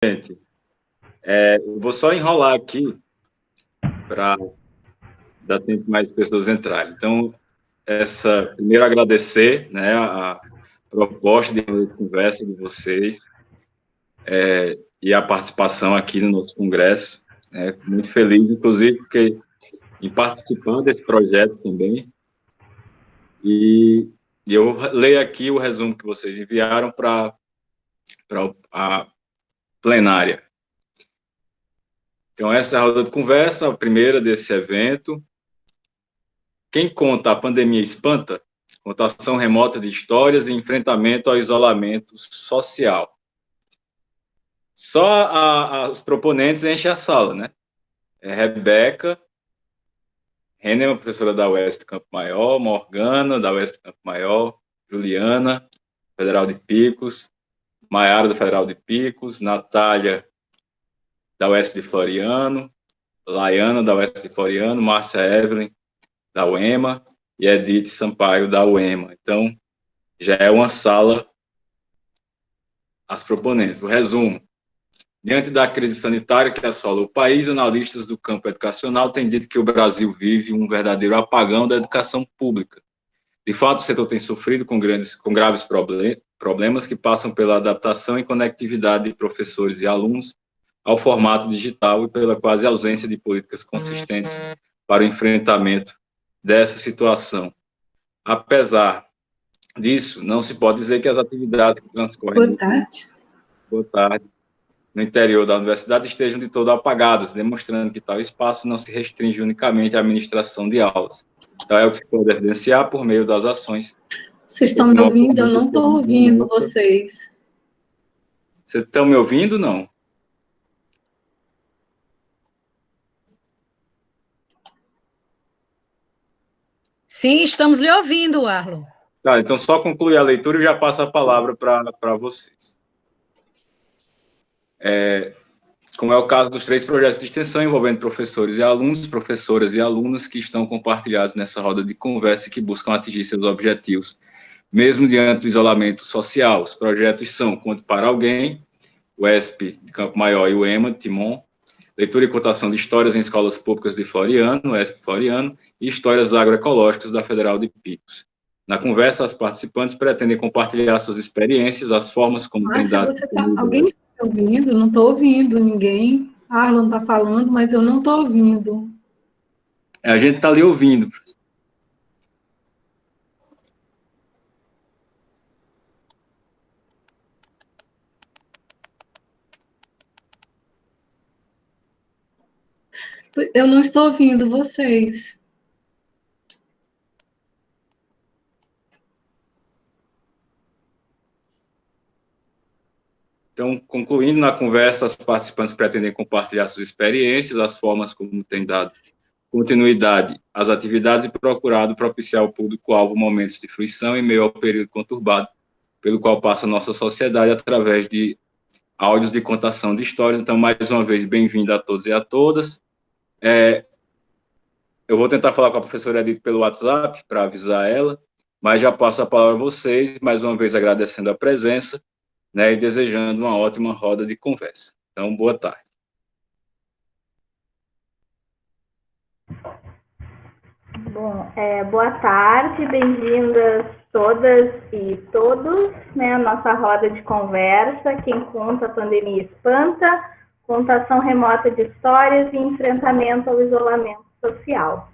Gente, eu vou só enrolar aqui para dar tempo mais pessoas entrarem. Então, primeiro agradecer, né, a proposta de conversa de vocês e a participação aqui no nosso congresso. Muito feliz, inclusive, porque em participar desse projeto também. E eu leio aqui o resumo que vocês enviaram para a plenária. Então, essa é a roda de conversa, a primeira desse evento. Quem conta a pandemia espanta? Contação remota de histórias e enfrentamento ao isolamento social. Só os proponentes enchem a sala, né? Rebeca, Renner, professora da UESP Campo Maior, Morgana, da UESP Campo Maior, Juliana, Federal de Picos, Maiara, da Federal de Picos, Natália, da UESP de Floriano, Laiana, da UESP de Floriano, Márcia Evelyn, da UEMA, e Edith Sampaio, da UEMA. Então, já é uma sala as proponentes. O resumo. Diante da crise sanitária que assola o país, analistas do campo educacional têm dito que o Brasil vive um verdadeiro apagão da educação pública. De fato, o setor tem sofrido com graves problemas que passam pela adaptação e conectividade de professores e alunos ao formato digital e pela quase ausência de políticas consistentes para o enfrentamento dessa situação. Apesar disso, não se pode dizer que as atividades que transcorrem... Boa tarde. No interior da universidade estejam de todo apagadas, demonstrando que tal espaço não se restringe unicamente à administração de aulas. Então, é o que se pode evidenciar por meio das ações. Vocês estão me ouvindo? Eu não estou ouvindo vocês. Vocês estão me ouvindo, não? Sim, estamos lhe ouvindo, Arlon. Tá, então só concluir a leitura e já passo a palavra para vocês. Como é o caso dos 3 projetos de extensão envolvendo professores e alunos, professoras e alunas que estão compartilhados nessa roda de conversa e que buscam atingir seus objetivos, mesmo diante do isolamento social. Os projetos são Conte para Alguém, o ESP de Campo Maior e o EMA de Timon, Leitura e Contação de Histórias em Escolas Públicas de Floriano, o ESP Floriano, e Histórias Agroecológicas da Federal de Picos. Na conversa, as participantes pretendem compartilhar suas experiências, as formas como têm dado... Alguém está ouvindo? Não estou ouvindo ninguém. Arlon está falando, mas eu não estou ouvindo. A gente está ali ouvindo. Eu não estou ouvindo vocês. Então, concluindo na conversa, as participantes pretendem compartilhar suas experiências, as formas como têm dado continuidade às atividades e procurado propiciar ao público-alvo momentos de fruição em meio ao período conturbado pelo qual passa a nossa sociedade através de áudios de contação de histórias. Então, mais uma vez, bem-vindo a todos e a todas. Eu vou tentar falar com a professora Edith pelo WhatsApp para avisar ela, mas já passo a palavra a vocês, mais uma vez agradecendo a presença, né, e desejando uma ótima roda de conversa. Então, boa tarde. Bom, boa tarde, bem-vindas todas e todos, né, a nossa roda de conversa, Quem Conta a Pandemia Espanta, Contação Remota de Histórias e Enfrentamento ao Isolamento Social.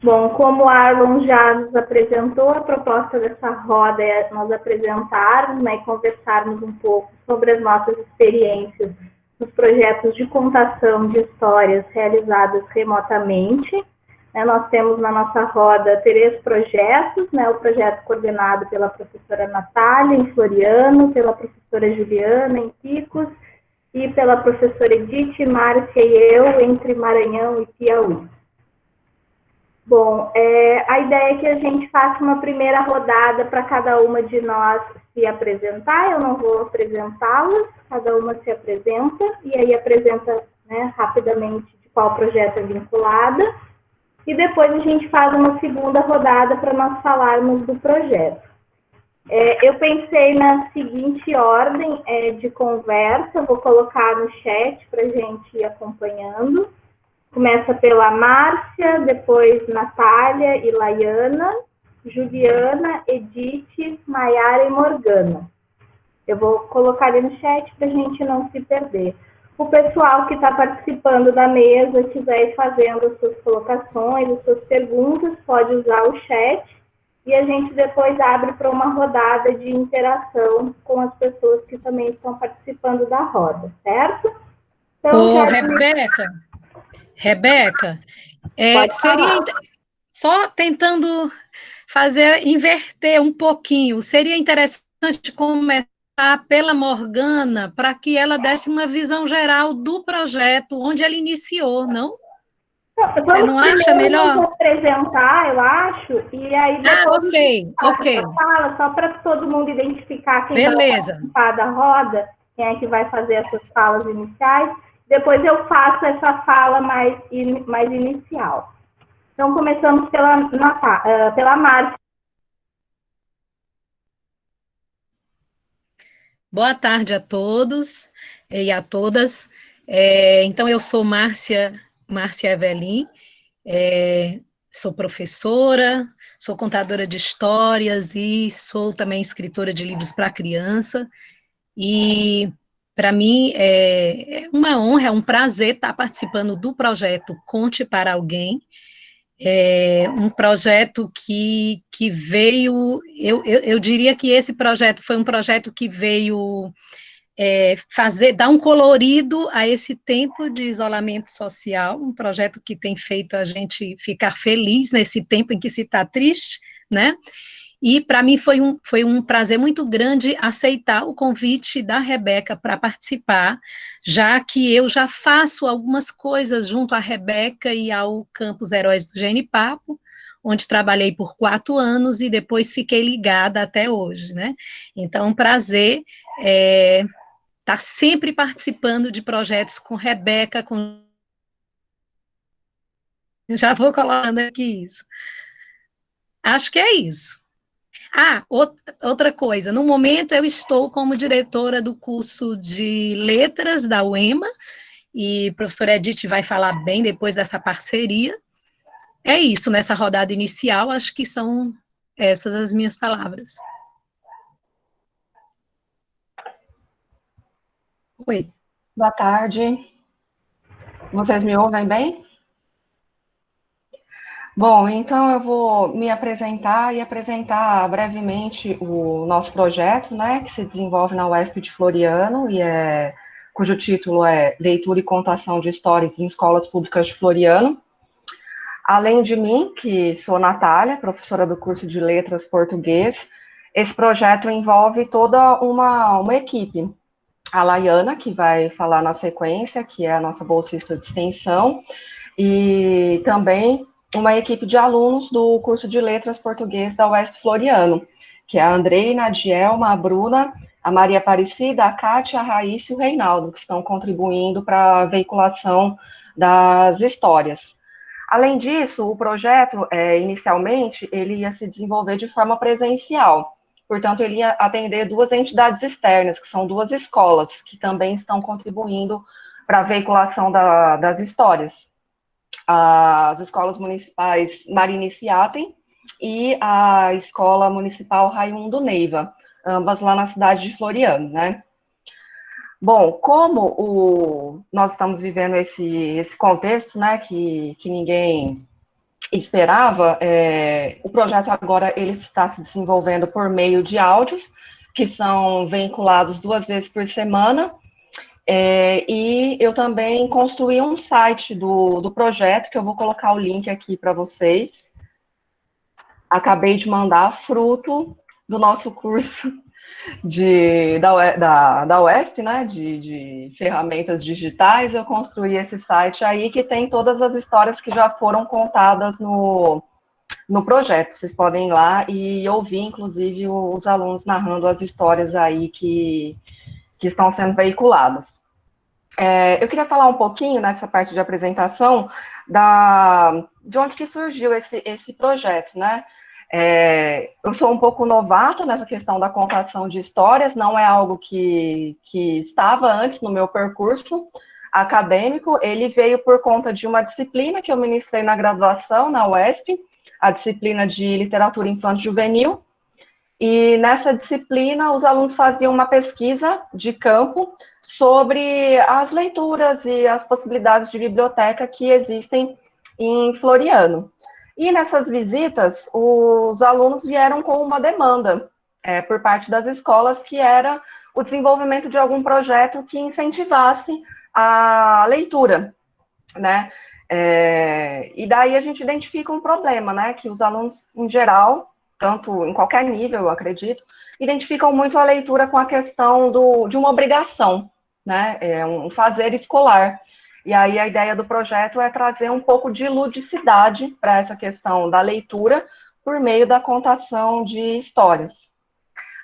Bom, como o Arlon já nos apresentou, a proposta dessa roda é nós apresentarmos, né, e conversarmos um pouco sobre as nossas experiências nos projetos de contação de histórias realizadas remotamente. Nós temos na nossa roda 3 projetos, né, o projeto coordenado pela professora Natália, em Floriano, pela professora Juliana, em Picos, e pela professora Edith, Márcia e eu, entre Maranhão e Piauí. Bom, a ideia é que a gente faça uma primeira rodada para cada uma de nós se apresentar. Eu não vou apresentá-las, cada uma se apresenta, e aí apresenta, né, rapidamente de qual projeto é vinculada, e depois a gente faz uma segunda rodada para nós falarmos do projeto. Eu pensei na seguinte ordem de conversa, vou colocar no chat para a gente ir acompanhando. Começa pela Márcia, depois Natália e Laiana, Juliana, Edith, Maiara e Morgana. Eu vou colocar ali no chat para a gente não se perder. O pessoal que está participando da mesa, estiver ir fazendo as suas colocações, as suas perguntas, pode usar o chat e a gente depois abre para uma rodada de interação com as pessoas que também estão participando da roda, certo? Então, Ô, Rebeca, seria só tentando inverter um pouquinho, seria interessante começar pela Morgana, para que ela desse uma visão geral do projeto, onde ela iniciou, não? Você não acha melhor? Vamos apresentar, eu acho, e aí depois ok. Fala, só para todo mundo identificar quem vai participar da roda, quem é que vai fazer essas falas iniciais. Depois eu faço essa fala mais inicial. Então, começamos pela Márcia. Boa tarde a todos e a todas. Então, eu sou Márcia Evelyn, sou professora, sou contadora de histórias e sou também escritora de livros para criança. E, para mim, é uma honra, é um prazer estar participando do projeto Conte para Alguém, um projeto que veio, eu diria que esse projeto foi um projeto que veio dar um colorido a esse tempo de isolamento social, um projeto que tem feito a gente ficar feliz nesse tempo em que se está triste, né? E para mim foi um prazer muito grande aceitar o convite da Rebeca para participar, já que eu já faço algumas coisas junto à Rebeca e ao Campus Heróis do Genipapo, onde trabalhei por 4 anos e depois fiquei ligada até hoje, né? Então, um prazer estar sempre participando de projetos com Rebeca, já vou colocando aqui isso. Acho que é isso. Outra coisa, no momento eu estou como diretora do curso de letras da UEMA, e a professora Edith vai falar bem depois dessa parceria. É isso, nessa rodada inicial, acho que são essas as minhas palavras. Oi. Boa tarde. Vocês me ouvem bem? Bom, então eu vou me apresentar e apresentar brevemente o nosso projeto, né, que se desenvolve na UESP de Floriano, cujo título é Leitura e Contação de Histórias em Escolas Públicas de Floriano. Além de mim, que sou Natália, professora do curso de Letras Português, esse projeto envolve toda uma equipe. A Laiana, que vai falar na sequência, que é a nossa bolsista de extensão, e também uma equipe de alunos do curso de Letras Português da UESP Floriano, que é a Andreina, a Dielma, a Bruna, a Maria Aparecida, a Kátia, a Raíssa e o Reinaldo, que estão contribuindo para a veiculação das histórias. Além disso, o projeto, inicialmente, ele ia se desenvolver de forma presencial. Portanto, ele ia atender 2 entidades externas, que são 2 escolas, que também estão contribuindo para a veiculação das histórias. As escolas municipais Mariniciatem e a Escola Municipal Raimundo Neiva, ambas lá na cidade de Floriano, né? Bom, como nós estamos vivendo esse contexto, né, que ninguém esperava, o projeto agora ele está se desenvolvendo por meio de áudios, que são veiculados 2 vezes por semana, e eu também construí um site do projeto, que eu vou colocar o link aqui para vocês. Acabei de mandar, fruto do nosso curso da UESP, né, de ferramentas digitais. Eu construí esse site aí, que tem todas as histórias que já foram contadas no projeto. Vocês podem ir lá e ouvir, inclusive, os alunos narrando as histórias aí que estão sendo veiculadas. Eu queria falar um pouquinho, nessa parte de apresentação, de onde que surgiu esse projeto, né? Eu sou um pouco novata nessa questão da contação de histórias, não é algo que estava antes no meu percurso acadêmico, ele veio por conta de uma disciplina que eu ministrei na graduação, na UESP, a disciplina de Literatura Infanto-Juvenil, e nessa disciplina os alunos faziam uma pesquisa de campo sobre as leituras e as possibilidades de biblioteca que existem em Floriano. E nessas visitas, os alunos vieram com uma demanda por parte das escolas, que era o desenvolvimento de algum projeto que incentivasse a leitura, né? E daí a gente identifica um problema, né? Que os alunos, em geral, tanto em qualquer nível, eu acredito, identificam muito a leitura com a questão de uma obrigação, né? Um fazer escolar. E aí a ideia do projeto é trazer um pouco de ludicidade para essa questão da leitura por meio da contação de histórias.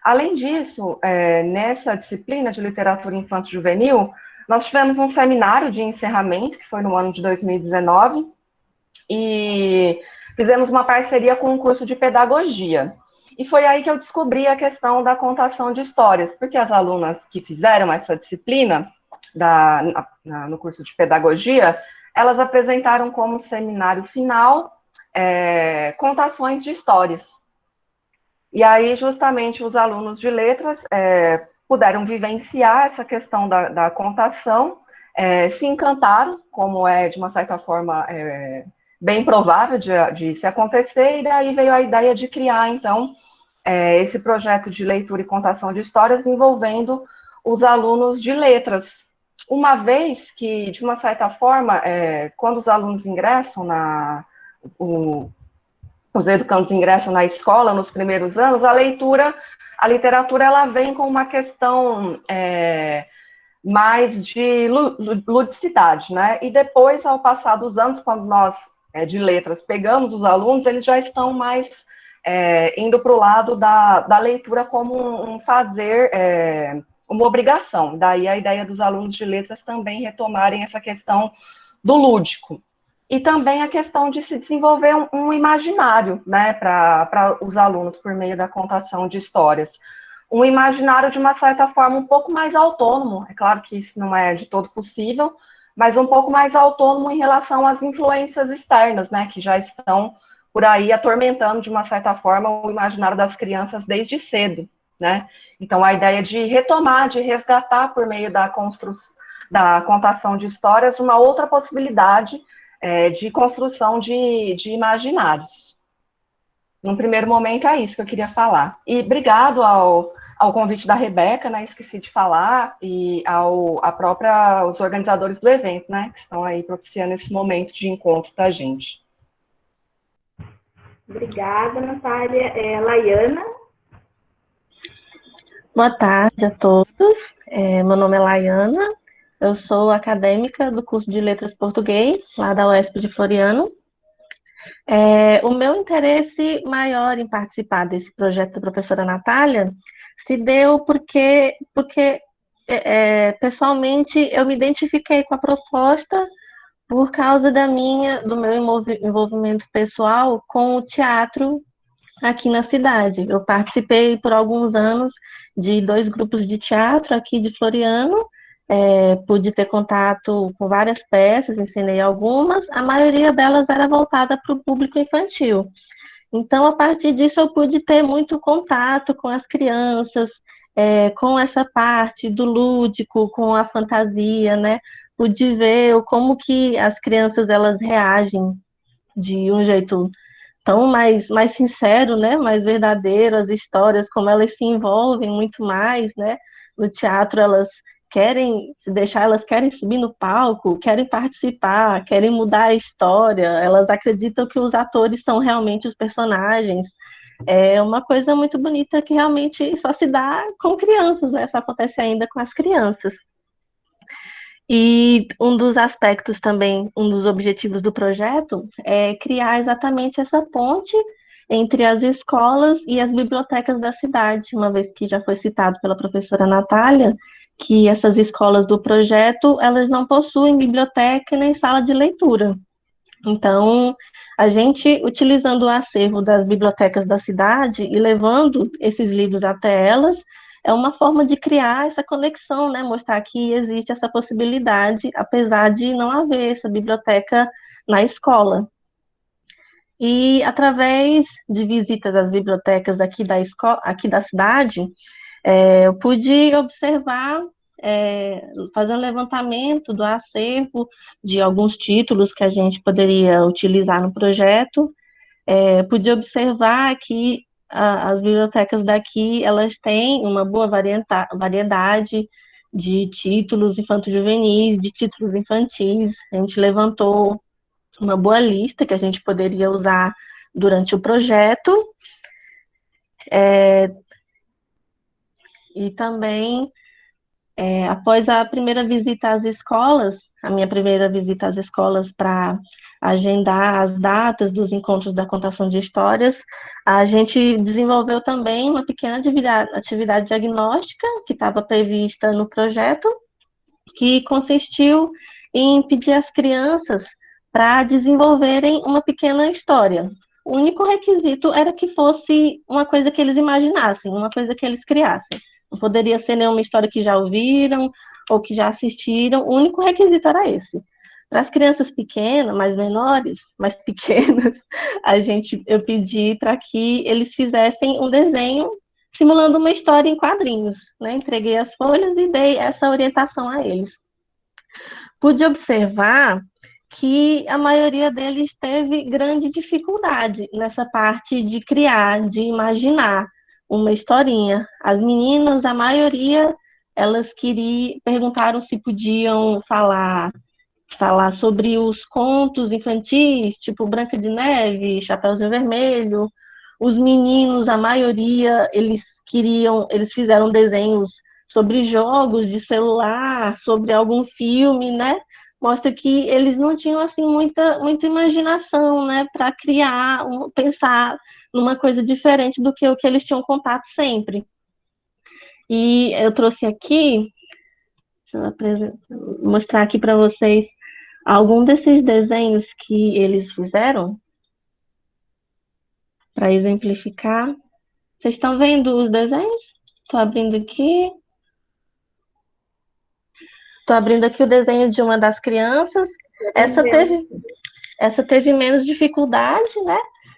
Além disso, nessa disciplina de literatura infanto-juvenil, nós tivemos um seminário de encerramento, que foi no ano de 2019, e fizemos uma parceria com um curso de pedagogia. E foi aí que eu descobri a questão da contação de histórias, porque as alunas que fizeram essa disciplina no curso de pedagogia, elas apresentaram como seminário final contações de histórias. E aí, justamente, os alunos de letras puderam vivenciar essa questão da contação, se encantaram, como de uma certa forma, bem provável de se acontecer, e daí veio a ideia de criar, então, esse projeto de leitura e contação de histórias envolvendo os alunos de letras. Uma vez que, de uma certa forma, quando os alunos ingressam os educandos ingressam na escola nos primeiros anos, a literatura, ela vem com uma questão mais de ludicidade, né? E depois, ao passar dos anos, quando nós, de letras, pegamos os alunos, eles já estão mais indo para o lado da leitura como um fazer, uma obrigação. Daí a ideia dos alunos de letras também retomarem essa questão do lúdico. E também a questão de se desenvolver um imaginário, né, para os alunos por meio da contação de histórias. Um imaginário, de uma certa forma, um pouco mais autônomo. É claro que isso não é de todo possível, mas um pouco mais autônomo em relação às influências externas, né, que já estão por aí atormentando, de uma certa forma, o imaginário das crianças desde cedo, né? Então, a ideia de retomar, de resgatar por meio da contação de histórias uma outra possibilidade de construção de imaginários. Num primeiro momento, é isso que eu queria falar. E obrigado ao convite da Rebeca, né, esqueci de falar, e os organizadores do evento, né, que estão aí propiciando esse momento de encontro para a gente. Obrigada, Natália. Laiana? Boa tarde a todos. Meu nome é Laiana. Eu sou acadêmica do curso de Letras Português, lá da UESP de Floriano. O meu interesse maior em participar desse projeto da professora Natália se deu porque pessoalmente, eu me identifiquei com a proposta por causa do meu envolvimento pessoal com o teatro aqui na cidade. Eu participei por alguns anos de 2 grupos de teatro aqui de Floriano, pude ter contato com várias peças, ensinei algumas, a maioria delas era voltada para o público infantil. Então, a partir disso, eu pude ter muito contato com as crianças, com essa parte do lúdico, com a fantasia, né? Pude ver como que as crianças, elas reagem de um jeito tão mais sincero, né? Mais verdadeiro, as histórias, como elas se envolvem muito mais, né? No teatro, elas querem se deixar, elas querem subir no palco, querem participar, querem mudar a história, elas acreditam que os atores são realmente os personagens. É uma coisa muito bonita que realmente só se dá com crianças, né? Só acontece ainda com as crianças. E um dos aspectos também, um dos objetivos do projeto é criar exatamente essa ponte entre as escolas e as bibliotecas da cidade, uma vez que já foi citado pela professora Natália, que essas escolas do projeto, elas não possuem biblioteca nem sala de leitura. Então, a gente, utilizando o acervo das bibliotecas da cidade e levando esses livros até elas, é uma forma de criar essa conexão, né? Mostrar que existe essa possibilidade, apesar de não haver essa biblioteca na escola. E através de visitas às bibliotecas aqui da escola, aqui da cidade, eu pude observar, fazer um levantamento do acervo de alguns títulos que a gente poderia utilizar no projeto. Pude observar que as bibliotecas daqui, elas têm uma boa variedade de títulos infanto-juvenis, de títulos infantis. A gente levantou uma boa lista que a gente poderia usar durante o projeto. E também, após a primeira visita às escolas, a minha primeira visita às escolas para agendar as datas dos encontros da contação de histórias, a gente desenvolveu também uma pequena atividade diagnóstica que estava prevista no projeto, que consistiu em pedir às crianças para desenvolverem uma pequena história. O único requisito era que fosse uma coisa que eles imaginassem, uma coisa que eles criassem. Não poderia ser nenhuma história que já ouviram ou que já assistiram, o único requisito era esse. Para as crianças pequenas, mais menores, mais pequenas, eu pedi para que eles fizessem um desenho simulando uma história em quadrinhos, né? Entreguei as folhas e dei essa orientação a eles. Pude observar que a maioria deles teve grande dificuldade nessa parte de criar, de imaginar uma historinha. As meninas, a maioria, elas perguntaram se podiam falar sobre os contos infantis, tipo Branca de Neve, Chapeuzinho Vermelho. Os meninos, a maioria, eles fizeram desenhos sobre jogos de celular, sobre algum filme, né? Mostra que eles não tinham assim muita imaginação, né, para criar, pensar numa coisa diferente do que o que eles tinham contato sempre. E eu trouxe aqui, deixa eu mostrar aqui para vocês algum desses desenhos que eles fizeram para exemplificar. Vocês estão vendo os desenhos? Estou abrindo aqui. Estou abrindo aqui o desenho de uma das crianças. Essa teve menos dificuldade, né?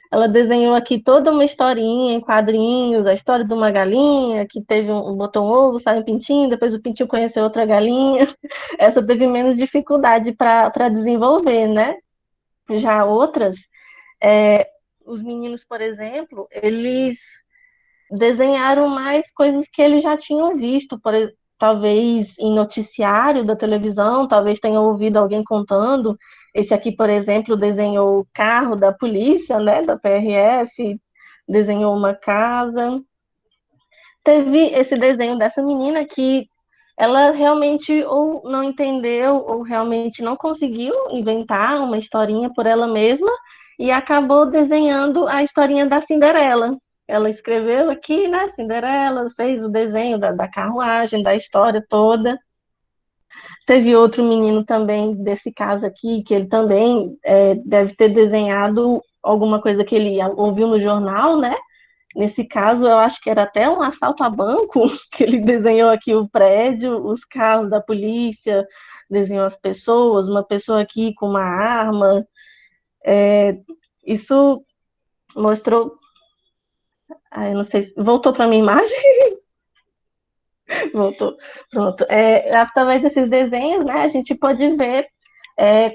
Ela desenhou aqui toda uma historinha em quadrinhos, a história de uma galinha que botou um ovo, saiu um pintinho, depois o pintinho conheceu outra galinha. Essa teve menos dificuldade para desenvolver, né? Já outras, os meninos, por exemplo, eles desenharam mais coisas que eles já tinham visto, talvez em noticiário da televisão, talvez tenham ouvido alguém contando. Esse aqui, por exemplo, desenhou o carro da polícia, né, da PRF, desenhou uma casa. Teve esse desenho dessa menina que ela realmente ou não entendeu ou realmente não conseguiu inventar uma historinha por ela mesma e acabou desenhando a historinha da Cinderela. Ela escreveu aqui, né, Cinderela, fez o desenho da carruagem, da história toda. Teve outro menino também desse caso aqui, que ele também deve ter desenhado alguma coisa que ele ouviu no jornal, né? Nesse caso, eu acho que era até um assalto a banco, que ele desenhou aqui o prédio, os carros da polícia, desenhou as pessoas, uma pessoa aqui com uma arma. Isso mostrou... eu não sei, voltou para a minha imagem? Voltou, pronto. Através desses desenhos, né, a gente pode ver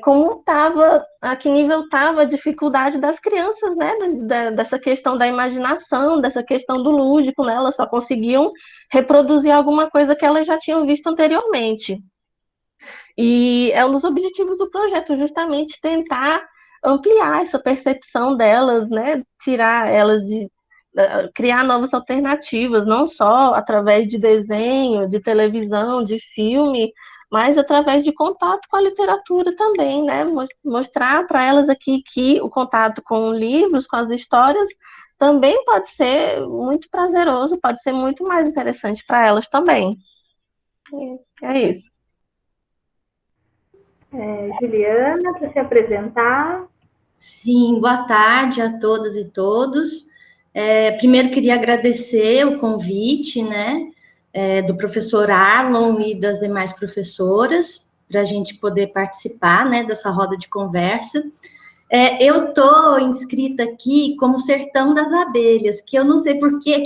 como estava, a que nível estava a dificuldade das crianças, né, dessa questão da imaginação, dessa questão do lúdico, né, elas só conseguiam reproduzir alguma coisa que elas já tinham visto anteriormente. E é um dos objetivos do projeto, justamente tentar ampliar essa percepção delas, né, tirar elas criar novas alternativas, não só através de desenho, de televisão, de filme, mas através de contato com a literatura também, né? Mostrar para elas aqui que o contato com livros, com as histórias, também pode ser muito prazeroso, pode ser muito mais interessante para elas também. É isso. Juliana, para se apresentar. Sim, boa tarde a todas e todos. Primeiro, queria agradecer o convite, né, do professor Arlon e das demais professoras, para a gente poder participar, né, dessa roda de conversa. Eu estou inscrita aqui como Sertão das Abelhas, que eu não sei por que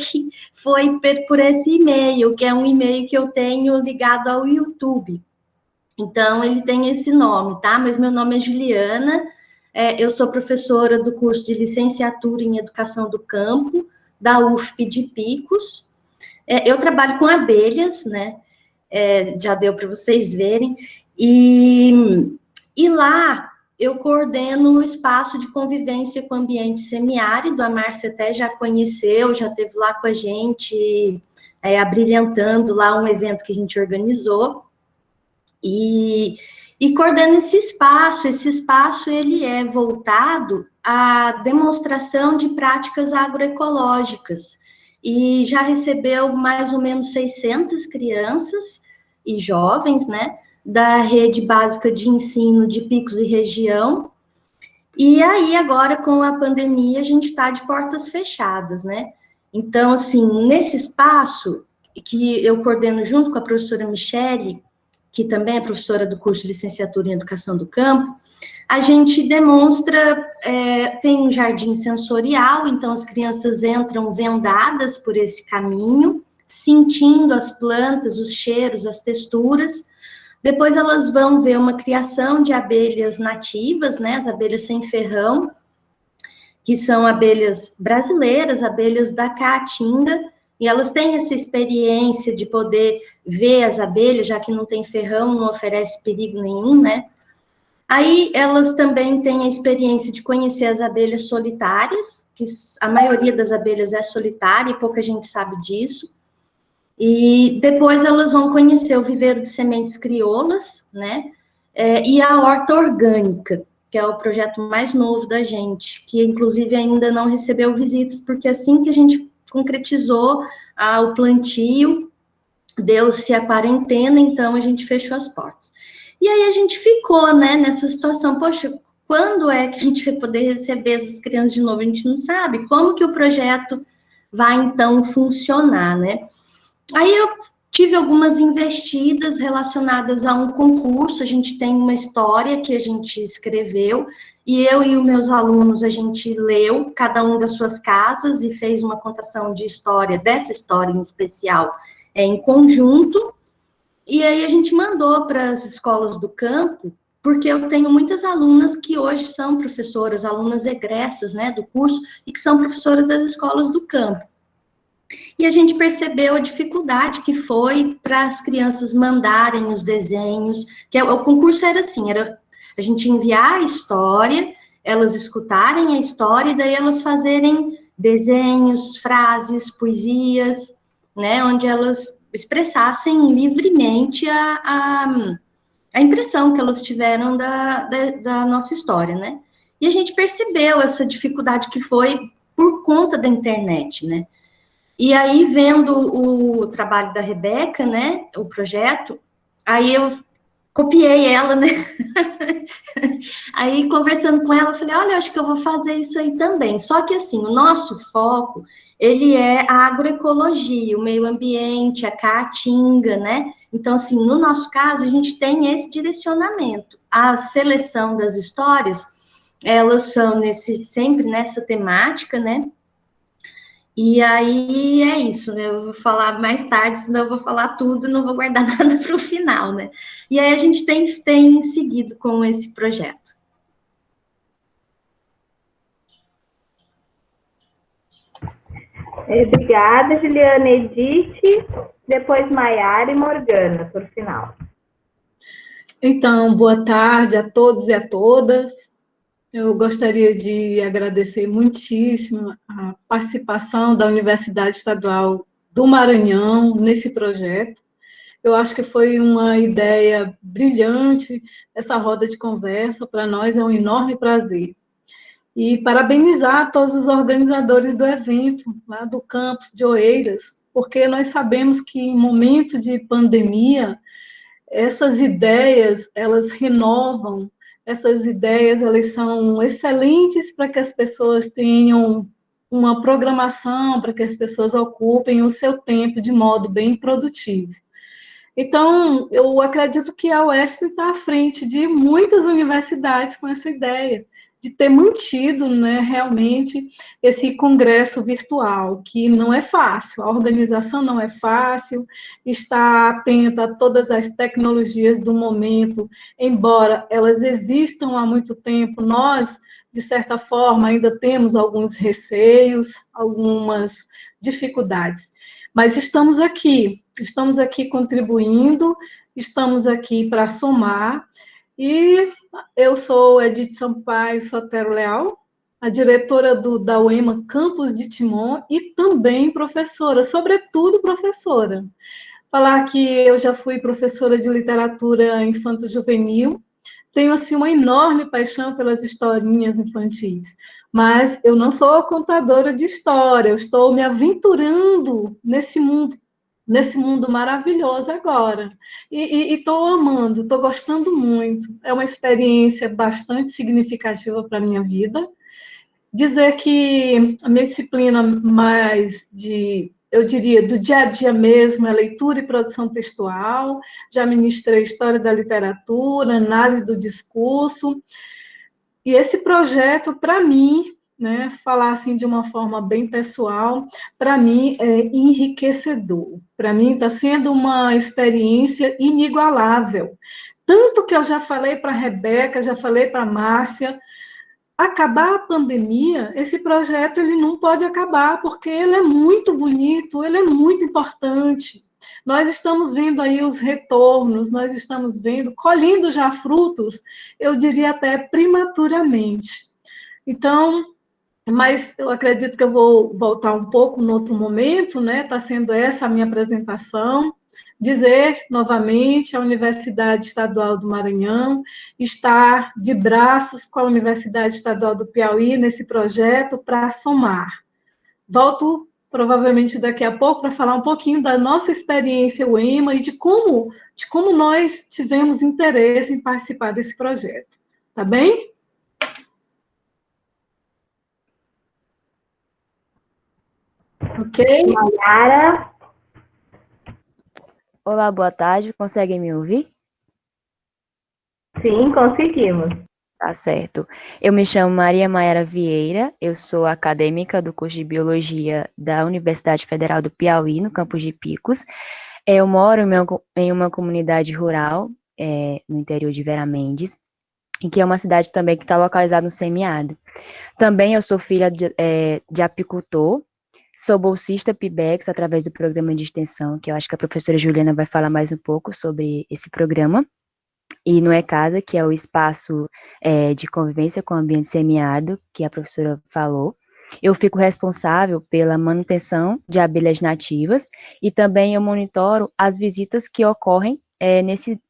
foi por esse e-mail, que é um e-mail que eu tenho ligado ao YouTube. Então, ele tem esse nome, tá? Mas meu nome é Juliana, eu sou professora do curso de licenciatura em Educação do Campo, da UFP de Picos. Eu trabalho com abelhas, né? Já deu para vocês verem. E lá eu coordeno o espaço de convivência com o ambiente semiárido. A Márcia até já conheceu, já esteve lá com a gente, abrilhantando lá um evento que a gente organizou. E coordena esse espaço ele é voltado à demonstração de práticas agroecológicas, e já recebeu mais ou menos 600 crianças e jovens, né, da rede básica de ensino de Picos e região, e aí agora com a pandemia a gente está de portas fechadas, né, então assim, nesse espaço que eu coordeno junto com a professora Michele, que também é professora do curso de licenciatura em Educação do Campo, a gente demonstra, tem um jardim sensorial, então as crianças entram vendadas por esse caminho, sentindo as plantas, os cheiros, as texturas. Depois elas vão ver uma criação de abelhas nativas, né, as abelhas sem ferrão, que são abelhas brasileiras, abelhas da Caatinga, e elas têm essa experiência de poder ver as abelhas, já que não tem ferrão, não oferece perigo nenhum, né? Aí elas também têm a experiência de conhecer as abelhas solitárias, que a maioria das abelhas é solitária e pouca gente sabe disso. E depois elas vão conhecer o viveiro de sementes crioulas, né? E a horta orgânica, que é o projeto mais novo da gente, que inclusive ainda não recebeu visitas, porque assim que a gente concretizou o plantio, deu-se a quarentena, então a gente fechou as portas. E aí a gente ficou, né, nessa situação, poxa, quando é que a gente vai poder receber essas crianças de novo? A gente não sabe como que o projeto vai, então, funcionar, né? Aí eu tive algumas investidas relacionadas a um concurso, a gente tem uma história que a gente escreveu, e eu e os meus alunos, a gente leu cada um das suas casas e fez uma contação de história, dessa história em especial, em conjunto, e aí a gente mandou para as escolas do campo, porque eu tenho muitas alunas que hoje são professoras, alunas egressas, né, do curso, e que são professoras das escolas do campo. E a gente percebeu a dificuldade que foi para as crianças mandarem os desenhos, que o concurso era assim, era a gente enviar a história, elas escutarem a história, e daí elas fazerem desenhos, frases, poesias, né, onde elas expressassem livremente a impressão que elas tiveram da nossa história, né? E a gente percebeu essa dificuldade que foi por conta da internet, né? E aí, vendo o trabalho da Rebeca, né, o projeto, aí eu copiei ela, né? Aí, conversando com ela, eu falei, olha, eu acho que eu vou fazer isso aí também. Só que, assim, o nosso foco, ele é a agroecologia, o meio ambiente, a caatinga, né? Então, assim, no nosso caso, a gente tem esse direcionamento. A seleção das histórias, elas são sempre nessa temática, né? E aí é isso, né? Eu vou falar mais tarde, senão eu vou falar tudo e não vou guardar nada para o final, né? E aí a gente tem seguido com esse projeto. Obrigada, Juliana. Edith, depois Maiara e Morgana, por final. Então, boa tarde a todos e a todas. Eu gostaria de agradecer muitíssimo a participação da Universidade Estadual do Maranhão nesse projeto. Eu acho que foi uma ideia brilhante essa roda de conversa, para nós é um enorme prazer. E parabenizar todos os organizadores do evento, lá do campus de Oeiras, porque nós sabemos que em momento de pandemia, essas ideias, elas renovam, essas ideias, elas são excelentes para que as pessoas tenham uma programação, para que as pessoas ocupem o seu tempo de modo bem produtivo. Então, eu acredito que a UESP está à frente de muitas universidades com essa ideia, de ter mantido, né, realmente esse congresso virtual, que não é fácil, a organização não é fácil, está atenta a todas as tecnologias do momento, embora elas existam há muito tempo, nós, de certa forma, ainda temos alguns receios, algumas dificuldades. Mas estamos aqui contribuindo, estamos aqui para somar, e eu sou Edith Sampaio Sotero Leal, a diretora da UEMA Campus de Timon e também professora, sobretudo professora. Falar que eu já fui professora de literatura infanto-juvenil, tenho assim uma enorme paixão pelas historinhas infantis, mas eu não sou contadora de história, eu estou me aventurando nesse mundo maravilhoso agora. E estou amando, estou gostando muito. É uma experiência bastante significativa para a minha vida. Dizer que a minha disciplina mais eu diria, do dia a dia mesmo, é leitura e produção textual, já ministrei História da Literatura, Análise do Discurso, e esse projeto, para mim, né, falar assim de uma forma bem pessoal, para mim é enriquecedor. Para mim está sendo uma experiência inigualável. Tanto que eu já falei para a Rebeca, já falei para a Márcia, acabar a pandemia, esse projeto ele não pode acabar, porque ele é muito bonito, ele é muito importante. Nós estamos vendo aí os retornos, nós estamos vendo, colhendo já frutos, eu diria até prematuramente. Então, mas eu acredito que eu vou voltar um pouco no outro momento, né? Está sendo essa a minha apresentação. Dizer novamente, a Universidade Estadual do Maranhão está de braços com a Universidade Estadual do Piauí nesse projeto para somar. Volto provavelmente daqui a pouco para falar um pouquinho da nossa experiência UEMA e de como nós tivemos interesse em participar desse projeto. Tá bem? Ok? Mayara. Olá, boa tarde. Conseguem me ouvir? Sim, conseguimos. Tá certo. Eu me chamo Maria Maiara Vieira, eu sou acadêmica do curso de Biologia da Universidade Federal do Piauí, no campus de Picos. Eu moro em uma comunidade rural, no interior de Vera Mendes, em que é uma cidade também que está localizada no semiárido. Também eu sou filha de apicultor, sou bolsista PIBEX através do programa de extensão, que eu acho que a professora Juliana vai falar mais um pouco sobre esse programa, e no ECASA, que é o espaço de convivência com o ambiente semiárido, que a professora falou. Eu fico responsável pela manutenção de abelhas nativas e também eu monitoro as visitas que ocorrem nesse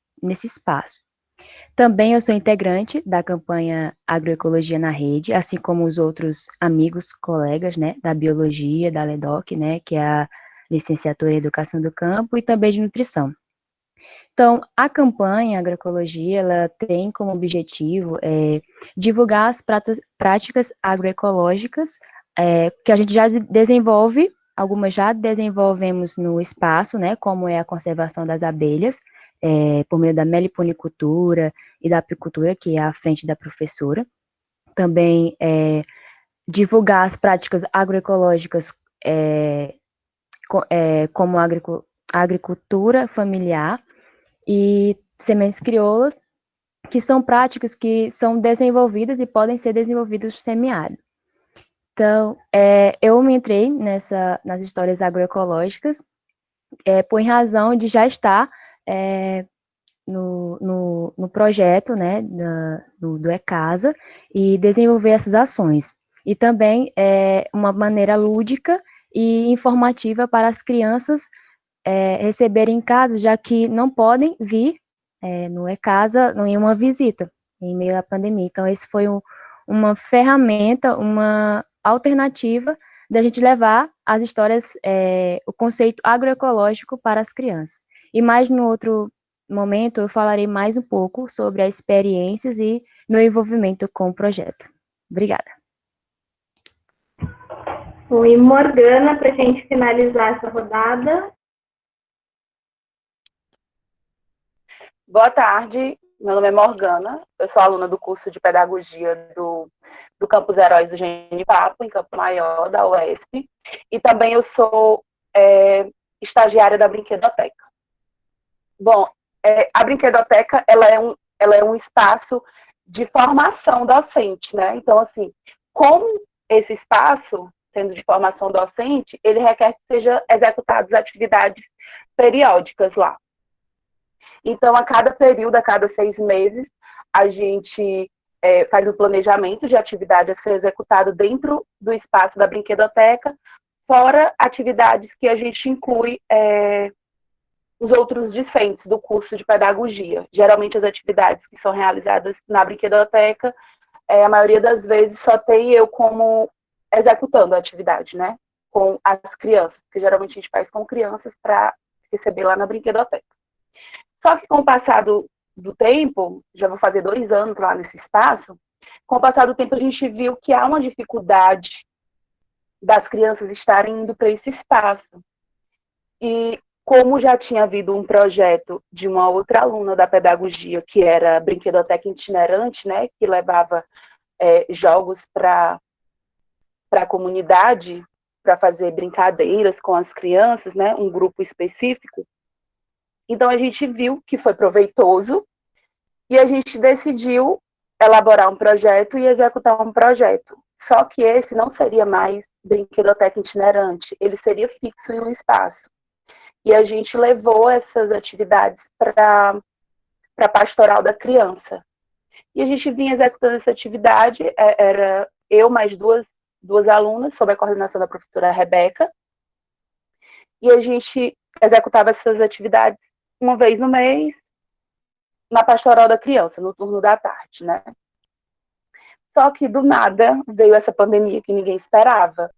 espaço. Também eu sou integrante da campanha Agroecologia na Rede, assim como os outros amigos, colegas, né, da Biologia, da LEDOC, né, que é a licenciatura em Educação do Campo, e também de Nutrição. Então, a campanha Agroecologia, ela tem como objetivo divulgar as práticas agroecológicas que a gente já desenvolve, algumas já desenvolvemos no espaço, né, como é a conservação das abelhas, por meio da meliponicultura e da apicultura, que é à frente da professora. Também divulgar as práticas agroecológicas como agricultura familiar e sementes crioulas, que são práticas que são desenvolvidas e podem ser desenvolvidas no semiárido. Então, eu me entrei nas histórias agroecológicas por razão de já estar no projeto, né, do ECASA, e desenvolver essas ações. E também uma maneira lúdica e informativa para as crianças receberem em casa, já que não podem vir no ECASA em uma visita, em meio à pandemia. Então, esse foi uma ferramenta, uma alternativa da gente levar as histórias, o conceito agroecológico para as crianças. E mais no outro momento, eu falarei mais um pouco sobre as experiências e meu envolvimento com o projeto. Obrigada. Oi, Morgana, para a gente finalizar essa rodada. Boa tarde, meu nome é Morgana, eu sou aluna do curso de Pedagogia do Campus Heróis do Genipapo, em Campo Maior, da UESP, e também eu sou estagiária da Brinquedoteca. Bom, a Brinquedoteca, ela é um espaço de formação docente, né? Então, assim, com esse espaço, sendo de formação docente, ele requer que sejam executadas atividades periódicas lá. Então, a cada período, a cada 6 meses, a gente faz o planejamento de atividade a ser executado dentro do espaço da Brinquedoteca, fora atividades que a gente inclui os outros discentes do curso de pedagogia. Geralmente, as atividades que são realizadas na Brinquedoteca, a maioria das vezes só tem eu como executando a atividade, né? Com as crianças, porque geralmente a gente faz com crianças para receber lá na Brinquedoteca. Só que com o passar do tempo, já vou fazer 2 anos lá nesse espaço, com o passar do tempo a gente viu que há uma dificuldade das crianças estarem indo para esse espaço. E como já tinha havido um projeto de uma outra aluna da pedagogia, que era a Brinquedoteca Itinerante, né, que levava jogos para a comunidade, para fazer brincadeiras com as crianças, né, um grupo específico. Então, a gente viu que foi proveitoso e a gente decidiu elaborar um projeto e executar um projeto. Só que esse não seria mais Brinquedoteca Itinerante, ele seria fixo em um espaço. E a gente levou essas atividades para a Pastoral da Criança. E a gente vinha executando essa atividade, era eu mais duas alunas, sob a coordenação da professora Rebeca, e a gente executava essas atividades uma vez no mês, na Pastoral da Criança, no turno da tarde, né? Só que, do nada, veio essa pandemia que ninguém esperava.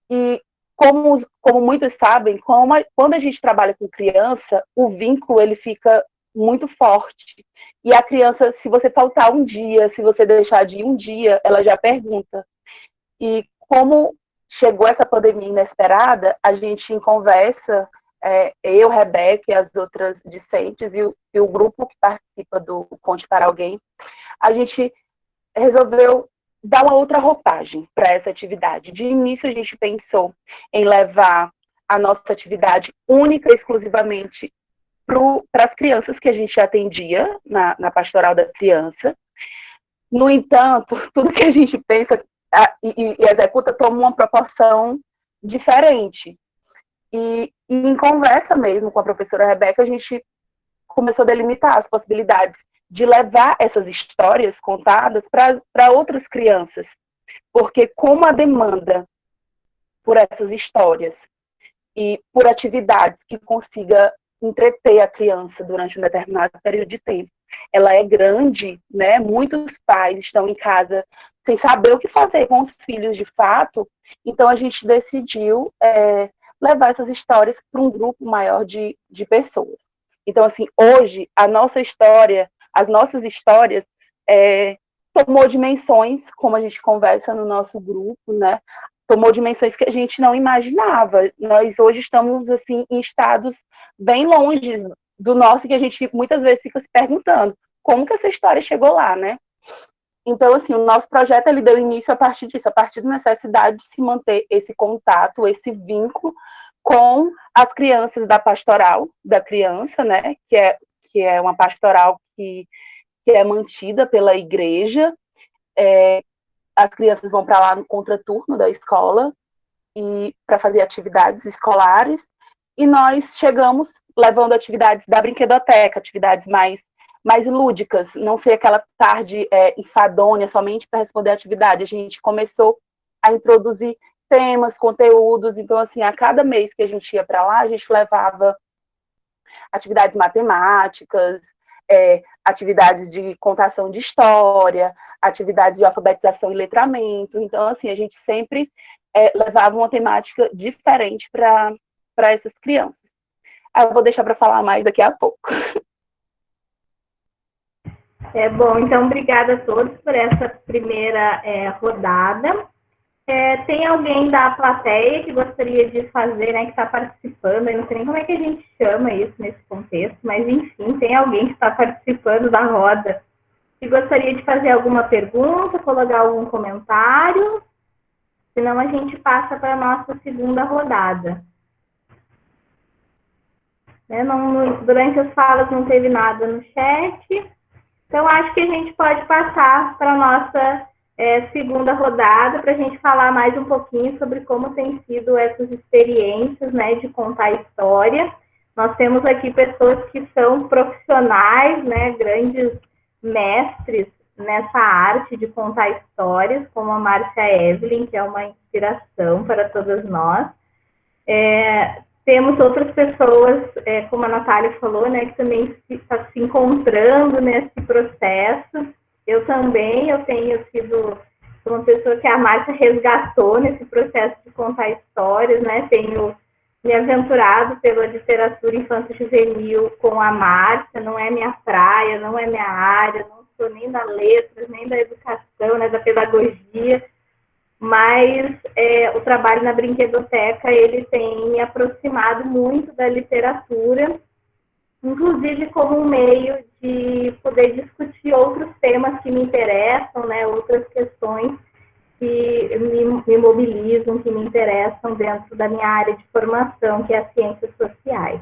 E, como muitos sabem, quando a gente trabalha com criança, o vínculo, ele fica muito forte. E a criança, se você faltar um dia, se você deixar de ir um dia, ela já pergunta. E como chegou essa pandemia inesperada, a gente em conversa, eu, Rebeca e as outras discentes e o grupo que participa do Conte para Alguém, a gente resolveu dar uma outra roupagem para essa atividade. De início, a gente pensou em levar a nossa atividade única e exclusivamente para as crianças que a gente atendia na Pastoral da Criança. No entanto, tudo que a gente pensa e executa toma uma proporção diferente. E em conversa mesmo com a professora Rebeca, a gente começou a delimitar as possibilidades de levar essas histórias contadas para outras crianças. Porque como a demanda por essas histórias e por atividades que consiga entreter a criança durante um determinado período de tempo, ela é grande, né? Muitos pais estão em casa sem saber o que fazer com os filhos de fato, então a gente decidiu levar essas histórias para um grupo maior de pessoas. Então, assim, hoje, as nossas histórias tomou dimensões, como a gente conversa no nosso grupo, né? Tomou dimensões que a gente não imaginava. Nós hoje estamos, assim, em estados bem longe do nosso, que a gente muitas vezes fica se perguntando como que essa história chegou lá, né? Então, assim, o nosso projeto, ele deu início a partir disso, a partir da necessidade de se manter esse contato, esse vínculo com as crianças da Pastoral da Criança, né? Que é uma pastoral que é mantida pela igreja. As crianças vão para lá no contraturno da escola e para fazer atividades escolares. E nós chegamos levando atividades da Brinquedoteca, atividades mais lúdicas, não ser aquela tarde enfadonha somente para responder a atividade. A gente começou a introduzir temas, conteúdos. Então, assim, a cada mês que a gente ia para lá, a gente levava atividades matemáticas, atividades de contação de história, atividades de alfabetização e letramento. Então, assim, a gente sempre levava uma temática diferente para essas crianças. Eu vou deixar para falar mais daqui a pouco. Bom, então, obrigada a todos por essa primeira rodada. Tem alguém da plateia que gostaria de fazer, né, que está participando, eu não sei nem como é que a gente chama isso nesse contexto, mas, enfim, tem alguém que está participando da roda que gostaria de fazer alguma pergunta, colocar algum comentário, senão a gente passa para a nossa segunda rodada. Durante as falas não teve nada no chat, então acho que a gente pode passar para a nossa segunda rodada, para a gente falar mais um pouquinho sobre como tem sido essas experiências, né, de contar história. Nós temos aqui pessoas que são profissionais, né, grandes mestres nessa arte de contar histórias, como a Márcia Evelyn, que é uma inspiração para todas nós. Temos outras pessoas, como a Natália falou, né, que também está se encontrando nesse processo. Eu também, eu tenho sido uma pessoa que a Márcia resgatou nesse processo de contar histórias, né, tenho me aventurado pela literatura infanto-juvenil com a Márcia, não é minha praia, não é minha área, não sou nem da letras, nem da educação, né, da pedagogia, mas o trabalho na brinquedoteca, ele tem me aproximado muito da literatura, inclusive como um meio de poder discutir outros temas que me interessam, né, outras questões que me mobilizam, que me interessam dentro da minha área de formação, que é as ciências sociais.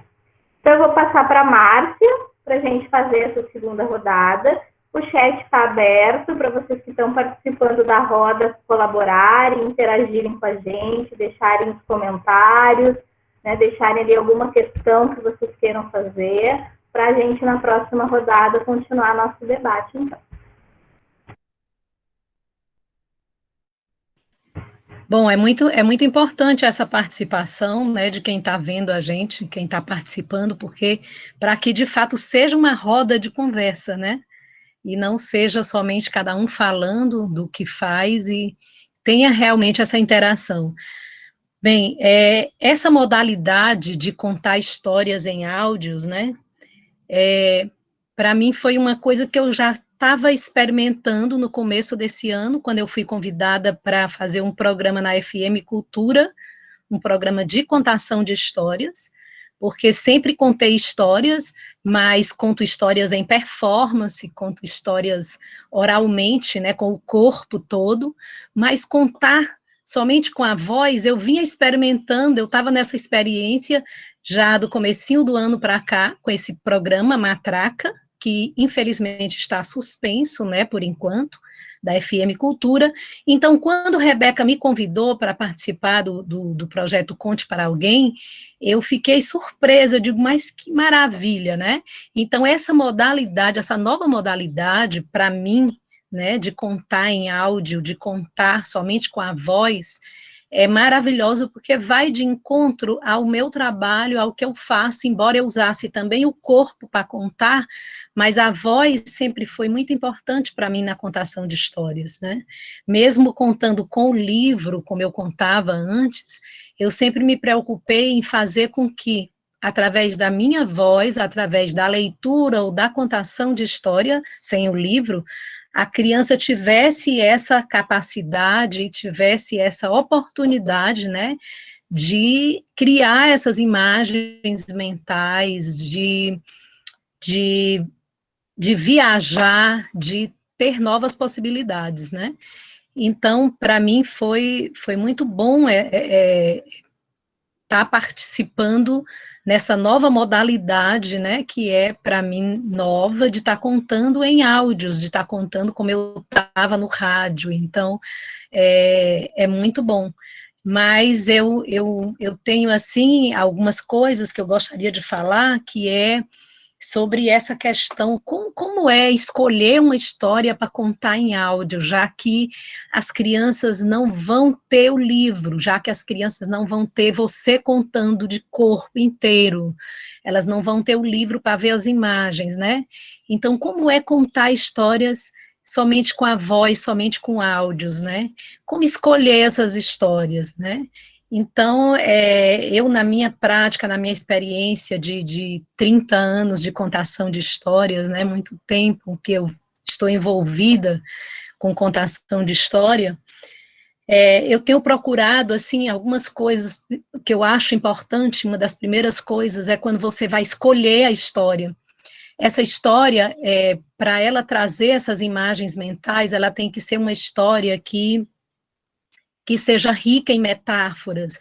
Então, eu vou passar para a Márcia, para a gente fazer essa segunda rodada. O chat está aberto para vocês que estão participando da roda colaborarem, interagirem com a gente, deixarem os comentários, né, deixarem ali alguma questão que vocês queiram fazer, para a gente, na próxima rodada, continuar nosso debate, então. Bom, é muito importante essa participação, né, de quem está vendo a gente, quem está participando, porque para que, de fato, seja uma roda de conversa, né, e não seja somente cada um falando do que faz e tenha realmente essa interação. Bem, essa modalidade de contar histórias em áudios, né, para mim foi uma coisa que eu já estava experimentando no começo desse ano, quando eu fui convidada para fazer um programa na FM Cultura, um programa de contação de histórias, porque sempre contei histórias, mas conto histórias em performance, conto histórias oralmente, né, com o corpo todo, mas contar somente com a voz, eu vinha experimentando, eu estava nessa experiência já do comecinho do ano para cá, com esse programa Matraca, que infelizmente está suspenso, né, por enquanto, da FM Cultura. Então, quando Rebeca me convidou para participar do projeto Conte para Alguém, eu fiquei surpresa, eu digo, mas que maravilha, né? Então, essa modalidade, essa nova modalidade, para mim, né, de contar em áudio, de contar somente com a voz, é maravilhoso, porque vai de encontro ao meu trabalho, ao que eu faço, embora eu usasse também o corpo para contar, mas a voz sempre foi muito importante para mim na contação de histórias, né? Mesmo contando com o livro, como eu contava antes, eu sempre me preocupei em fazer com que, através da minha voz, através da leitura ou da contação de história, sem o livro, a criança tivesse essa capacidade, tivesse essa oportunidade, né, de criar essas imagens mentais, de viajar, de ter novas possibilidades, né? Então, para mim, foi muito bom estar participando nessa nova modalidade, né, que é, para mim, nova, de estar contando em áudios, de estar contando como eu estava no rádio. Então, é muito bom. Mas eu tenho, assim, algumas coisas que eu gostaria de falar, que é sobre essa questão, como é escolher uma história para contar em áudio, já que as crianças não vão ter o livro, já que as crianças não vão ter você contando de corpo inteiro, elas não vão ter o livro para ver as imagens, né? Então, como é contar histórias somente com a voz, somente com áudios, né? Como escolher essas histórias, né? Então, eu, na minha prática, na minha experiência de 30 anos de contação de histórias, né, muito tempo que eu estou envolvida com contação de história, eu tenho procurado, assim, algumas coisas que eu acho importante. Uma das primeiras coisas é quando você vai escolher a história. Essa história, para ela trazer essas imagens mentais, ela tem que ser uma história que seja rica em metáforas,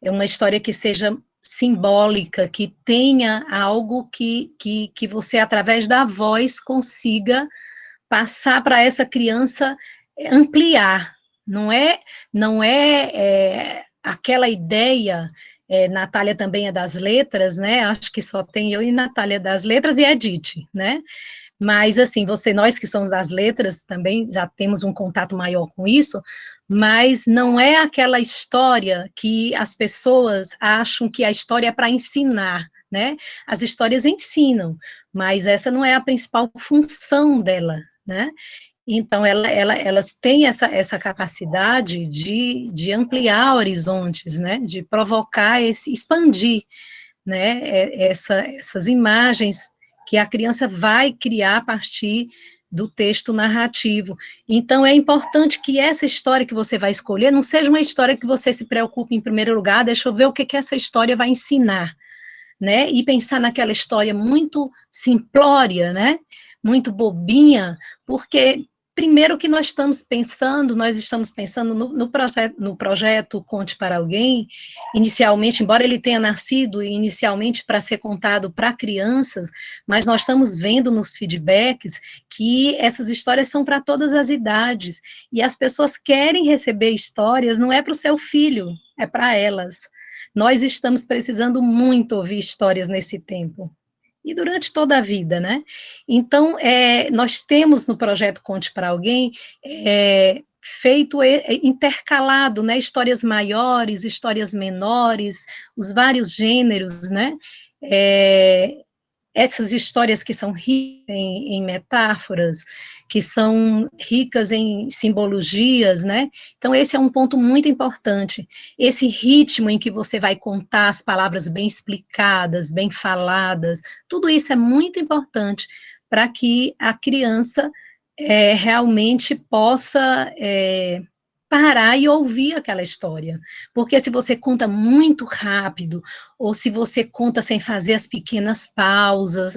é uma história que seja simbólica, que tenha algo que você, através da voz, consiga passar para essa criança, ampliar. Não é aquela ideia. Natália também é das letras, né? Acho que só tem eu e Natália das letras e Edith, né? Mas, assim, nós que somos das letras também já temos um contato maior com isso, mas não é aquela história que as pessoas acham que a história é para ensinar, né? As histórias ensinam, mas essa não é a principal função dela, né? Então, elas têm essa capacidade de ampliar horizontes, né? De provocar expandir, né? Essas imagens que a criança vai criar a partir do texto narrativo. Então, é importante que essa história que você vai escolher não seja uma história que você se preocupe em primeiro lugar, deixa eu ver o que essa história vai ensinar, né? E pensar naquela história muito simplória, né? Muito bobinha, porque primeiro que nós estamos pensando no projeto Conte para Alguém, inicialmente, embora ele tenha nascido inicialmente para ser contado para crianças, mas nós estamos vendo nos feedbacks que essas histórias são para todas as idades, e as pessoas querem receber histórias, não é para o seu filho, é para elas. Nós estamos precisando muito ouvir histórias nesse tempo. E durante toda a vida, né? Então, nós temos no projeto Conte para Alguém feito intercalado, né? Histórias maiores, histórias menores, os vários gêneros, né? Essas histórias que são ricas em metáforas, que são ricas em simbologias, né? Então, esse é um ponto muito importante. Esse ritmo em que você vai contar as palavras bem explicadas, bem faladas, tudo isso é muito importante para que a criança realmente possa parar e ouvir aquela história. Porque se você conta muito rápido, ou se você conta sem fazer as pequenas pausas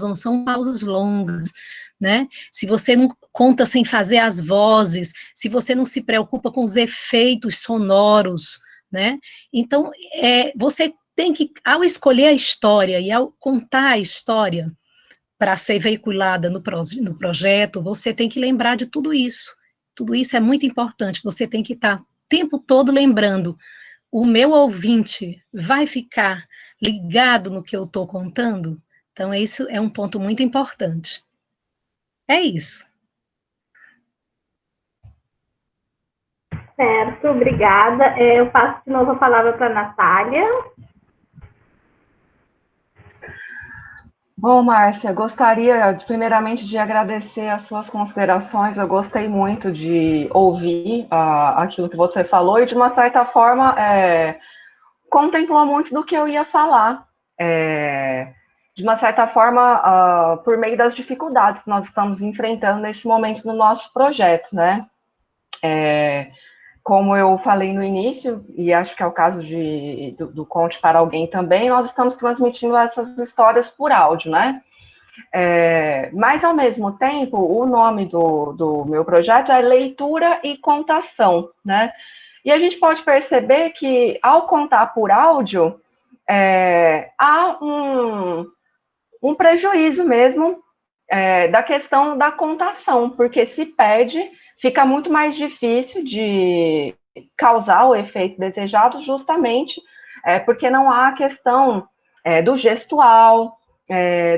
não são pausas longas, né? Se você não conta sem fazer as vozes, se você não se preocupa com os efeitos sonoros, né? Então, você tem que, ao escolher a história e ao contar a história para ser veiculada no projeto, você tem que lembrar de tudo isso. Tudo isso é muito importante, você tem que estar o tempo todo lembrando, o meu ouvinte vai ficar ligado no que eu estou contando? Então, isso é um ponto muito importante. É isso. Certo, obrigada. Eu passo de novo a palavra para a Natália. Bom, Márcia, gostaria primeiramente de agradecer as suas considerações. Eu gostei muito de ouvir aquilo que você falou e, de uma certa forma, contemplou muito do que eu ia falar. De uma certa forma, por meio das dificuldades que nós estamos enfrentando nesse momento no nosso projeto, né? Como eu falei no início, e acho que é o caso do Conte para Alguém também, nós estamos transmitindo essas histórias por áudio, né? Mas, ao mesmo tempo, o nome do meu projeto é Leitura e Contação, né? E a gente pode perceber que, ao contar por áudio, há um prejuízo mesmo da questão da contação, porque se perde, fica muito mais difícil de causar o efeito desejado, justamente porque não há a questão do gestual,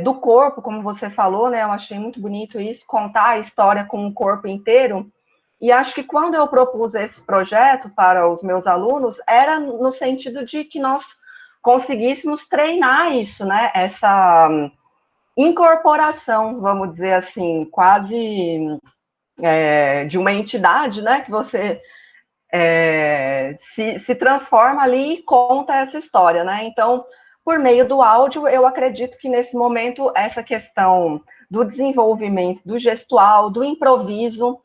do corpo, como você falou, né? Eu achei muito bonito isso, contar a história com o corpo inteiro. E acho que quando eu propus esse projeto para os meus alunos, era no sentido de que nós conseguíssemos treinar isso, né? Essa incorporação, vamos dizer assim, quase de uma entidade, né? Que você se transforma ali e conta essa história, né? Então, por meio do áudio, eu acredito que nesse momento essa questão do desenvolvimento, do gestual, do improviso,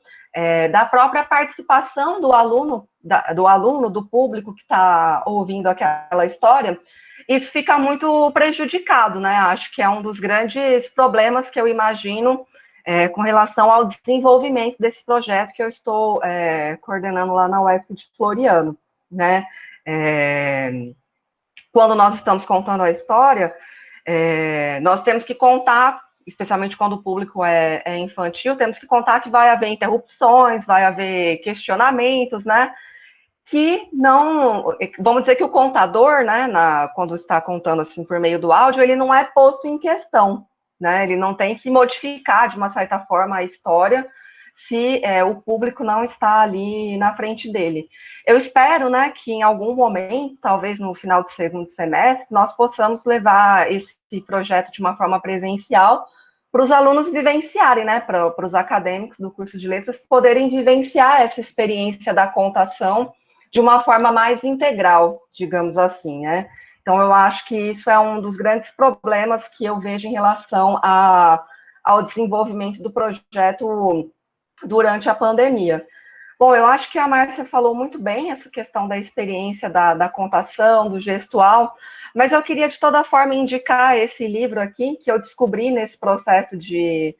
da própria participação do aluno, do público que está ouvindo aquela história, isso fica muito prejudicado, né? Acho que é um dos grandes problemas que eu imagino com relação ao desenvolvimento desse projeto que eu estou coordenando lá na UESP de Floriano, né? Quando nós estamos contando a história, nós temos que contar, especialmente quando o público é infantil, temos que contar que vai haver interrupções, vai haver questionamentos, né? Que não, vamos dizer que o contador, né, quando está contando assim por meio do áudio, ele não é posto em questão, né? Ele não tem que modificar de uma certa forma a história se o público não está ali na frente dele. Eu espero, né, que em algum momento, talvez no final do segundo semestre, nós possamos levar esse projeto de uma forma presencial para os alunos vivenciarem, né, para os acadêmicos do curso de letras poderem vivenciar essa experiência da contação de uma forma mais integral, digamos assim, né? Então, eu acho que isso é um dos grandes problemas que eu vejo em relação ao desenvolvimento do projeto durante a pandemia. Bom, eu acho que a Márcia falou muito bem essa questão da experiência da contação, do gestual, mas eu queria, de toda forma, indicar esse livro aqui, que eu descobri nesse processo de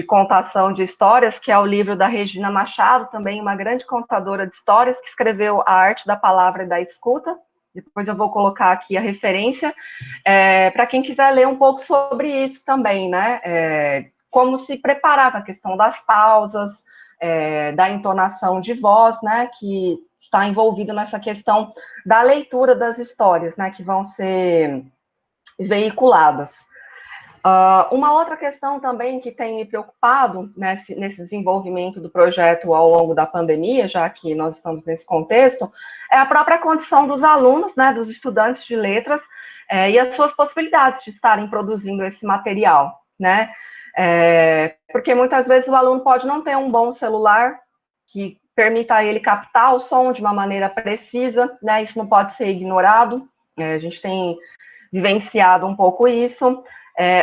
contação de histórias, que é o livro da Regina Machado, também uma grande contadora de histórias, que escreveu A Arte da Palavra e da Escuta. Depois eu vou colocar aqui a referência, para quem quiser ler um pouco sobre isso também, né? Como se preparar para a questão das pausas, da entonação de voz, né? Que está envolvido nessa questão da leitura das histórias, né? Que vão ser veiculadas. Uma outra questão também que tem me preocupado nesse desenvolvimento do projeto ao longo da pandemia, já que nós estamos nesse contexto, é a própria condição dos alunos, né, dos estudantes de letras, e as suas possibilidades de estarem produzindo esse material, né? Porque muitas vezes o aluno pode não ter um bom celular que permita a ele captar o som de uma maneira precisa, né? Isso não pode ser ignorado, a gente tem vivenciado um pouco isso.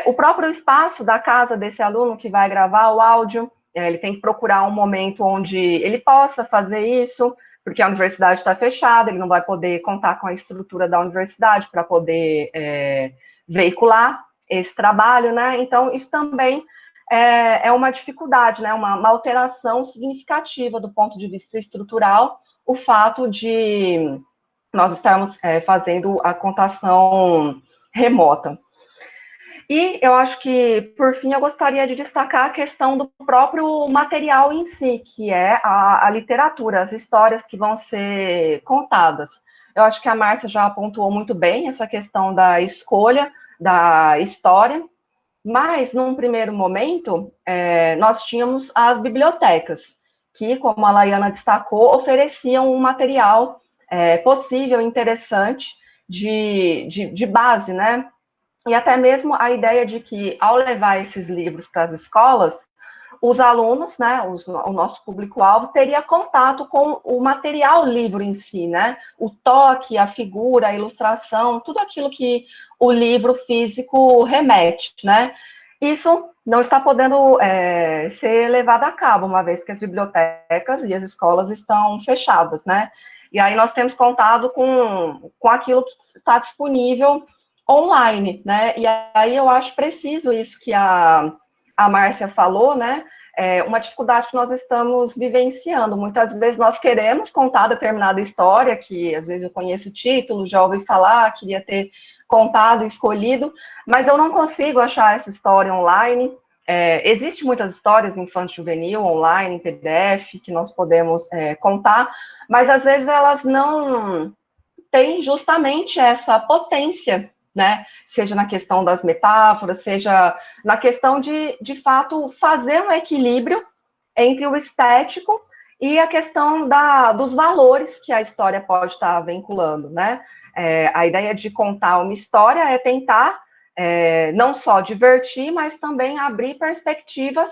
O próprio espaço da casa desse aluno que vai gravar o áudio, ele tem que procurar um momento onde ele possa fazer isso, porque a universidade está fechada, ele não vai poder contar com a estrutura da universidade para poder veicular esse trabalho, né? Então, isso também é uma dificuldade, né? Uma alteração significativa do ponto de vista estrutural, o fato de nós estarmos fazendo a contação remota. E eu acho que, por fim, eu gostaria de destacar a questão do próprio material em si, que é a literatura, as histórias que vão ser contadas. Eu acho que a Márcia já pontuou muito bem essa questão da escolha da história, mas, num primeiro momento, nós tínhamos as bibliotecas, que, como a Laiana destacou, ofereciam um material possível, interessante, de base, né? E até mesmo a ideia de que, ao levar esses livros para as escolas, os alunos, né, o nosso público-alvo, teria contato com o material livro em si, né? O toque, a figura, a ilustração, tudo aquilo que o livro físico remete, né? Isso não está podendo ser levado a cabo, uma vez que as bibliotecas e as escolas estão fechadas, né? E aí nós temos contado com aquilo que está disponível online, né? E aí eu acho preciso isso que a Márcia falou, né? Uma dificuldade que nós estamos vivenciando. Muitas vezes nós queremos contar determinada história, que às vezes eu conheço o título, já ouvi falar, queria ter contado, escolhido, mas eu não consigo achar essa história online. Existem muitas histórias infanto-juvenil online, em PDF, que nós podemos contar, mas às vezes elas não têm justamente essa potência, né? Seja na questão das metáforas, seja na questão de fato, fazer um equilíbrio entre o estético e a questão dos valores que a história pode estar vinculando, né? A ideia de contar uma história é tentar não só divertir, mas também abrir perspectivas,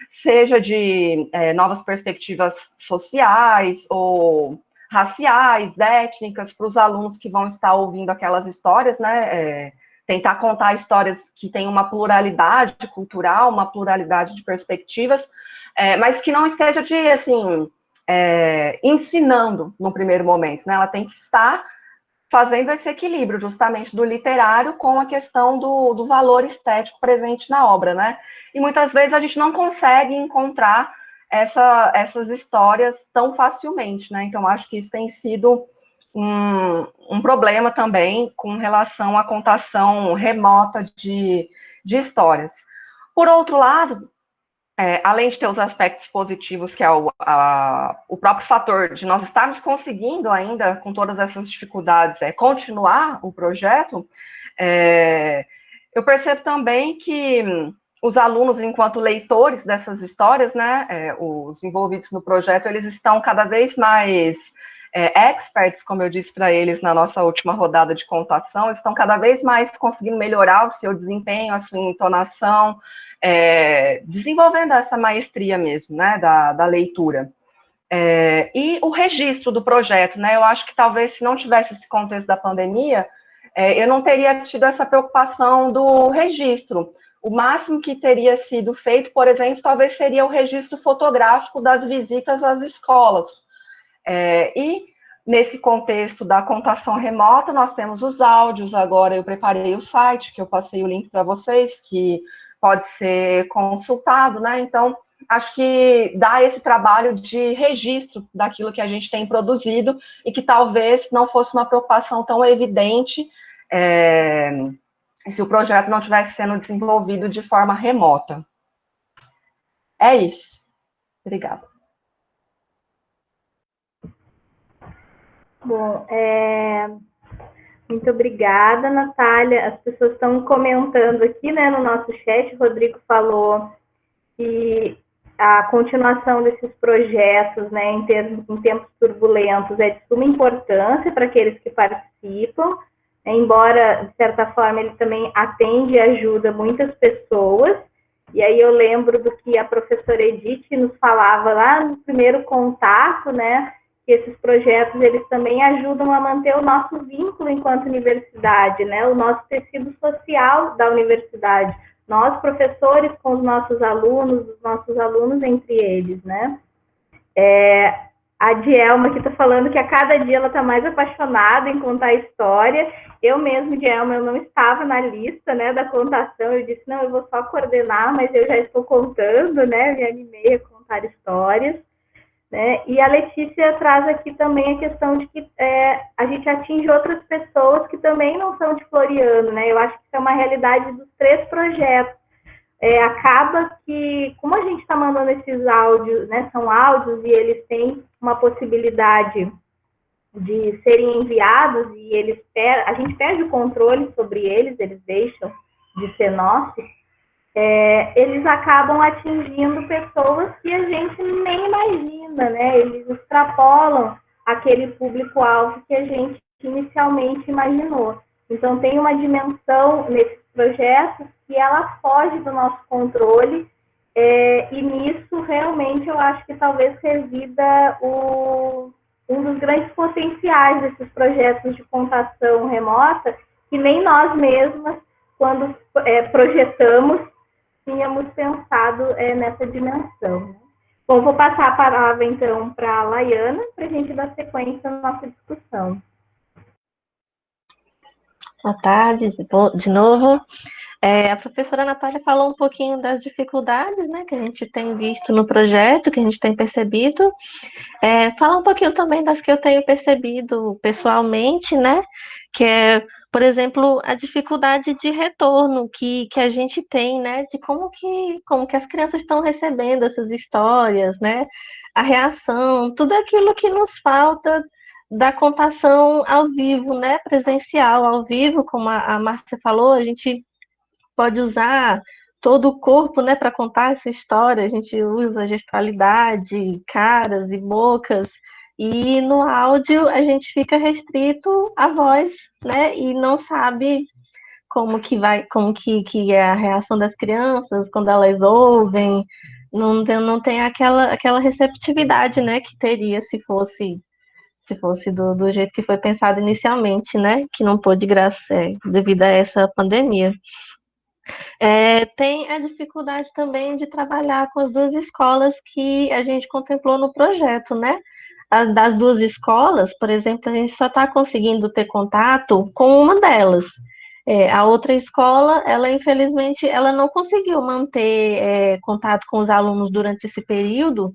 seja de novas perspectivas sociais ou raciais, étnicas, para os alunos que vão estar ouvindo aquelas histórias, né? Tentar contar histórias que têm uma pluralidade cultural, uma pluralidade de perspectivas, mas que não esteja de, assim, ensinando no primeiro momento, né? Ela tem que estar fazendo esse equilíbrio, justamente, do literário com a questão do valor estético presente na obra, né? E muitas vezes a gente não consegue encontrar essas histórias tão facilmente, né? Então, acho que isso tem sido um problema também com relação à contação remota de histórias. Por outro lado, além de ter os aspectos positivos, que é o próprio fator de nós estarmos conseguindo ainda, com todas essas dificuldades, continuar o projeto, eu percebo também que os alunos, enquanto leitores dessas histórias, né, os envolvidos no projeto, eles estão cada vez mais experts, como eu disse para eles na nossa última rodada de contação, eles estão cada vez mais conseguindo melhorar o seu desempenho, a sua entonação, desenvolvendo essa maestria mesmo, né, da leitura. E o registro do projeto, né, eu acho que talvez se não tivesse esse contexto da pandemia, eu não teria tido essa preocupação do registro. O máximo que teria sido feito, por exemplo, talvez seria o registro fotográfico das visitas às escolas. E nesse contexto da contação remota, nós temos os áudios. Agora eu preparei o site, que eu passei o link para vocês, que pode ser consultado, né? Então, acho que dá esse trabalho de registro daquilo que a gente tem produzido e que talvez não fosse uma preocupação tão evidente se o projeto não estivesse sendo desenvolvido de forma remota. É isso. Obrigada. Bom, muito obrigada, Natália. As pessoas estão comentando aqui, né, no nosso chat. O Rodrigo falou que a continuação desses projetos, né, em tempos turbulentos, é de suma importância para aqueles que participam, embora, de certa forma, ele também atende e ajuda muitas pessoas. E aí eu lembro do que a professora Edith nos falava lá no primeiro contato, né, que esses projetos, eles também ajudam a manter o nosso vínculo enquanto universidade, né, o nosso tecido social da universidade, nós, professores, com os nossos alunos entre eles, né. A Dielma aqui está falando que a cada dia ela está mais apaixonada em contar história. Eu mesmo, Dielma, eu não estava na lista, né, da contação. Eu disse, não, eu vou só coordenar, mas eu já estou contando, né, me animei a contar histórias. Né? E a Letícia traz aqui também a questão de que a gente atinge outras pessoas que também não são de Floriano, né? Eu acho que isso é uma realidade dos 3 projetos. Acaba que, como a gente está mandando esses áudios, né, são áudios e eles têm uma possibilidade de serem enviados e a gente perde o controle sobre eles deixam de ser nossos, eles acabam atingindo pessoas que a gente nem imagina, né? Eles extrapolam aquele público-alvo que a gente inicialmente imaginou. Então, tem uma dimensão nesses projetos que ela foge do nosso controle, e nisso, realmente, eu acho que talvez resida um dos grandes potenciais desses projetos de contação remota, que nem nós mesmas, quando projetamos, tínhamos pensado nessa dimensão. Bom, vou passar a palavra, então, para a Laiana, para a gente dar sequência na nossa discussão. Boa tarde, de novo. A professora Natália falou um pouquinho das dificuldades, né, que a gente tem visto no projeto, que a gente tem percebido. Falar um pouquinho também das que eu tenho percebido pessoalmente, né, que é, por exemplo, a dificuldade de retorno que a gente tem, né, de como que as crianças estão recebendo essas histórias, né, a reação, tudo aquilo que nos falta da contação ao vivo, né, presencial, ao vivo, como a Márcia falou, a gente pode usar todo o corpo, né, para contar essa história, a gente usa gestualidade, caras e bocas, e no áudio a gente fica restrito à voz, né, e não sabe como que é a reação das crianças quando elas ouvem, não tem aquela receptividade, né, que teria se fosse se fosse do jeito que foi pensado inicialmente, né? Que não pôde, devido a essa pandemia. Tem a dificuldade também de trabalhar com as duas escolas que a gente contemplou no projeto, né? Das duas escolas, por exemplo, a gente só está conseguindo ter contato com uma delas. A outra escola, ela infelizmente, ela não conseguiu manter contato com os alunos durante esse período,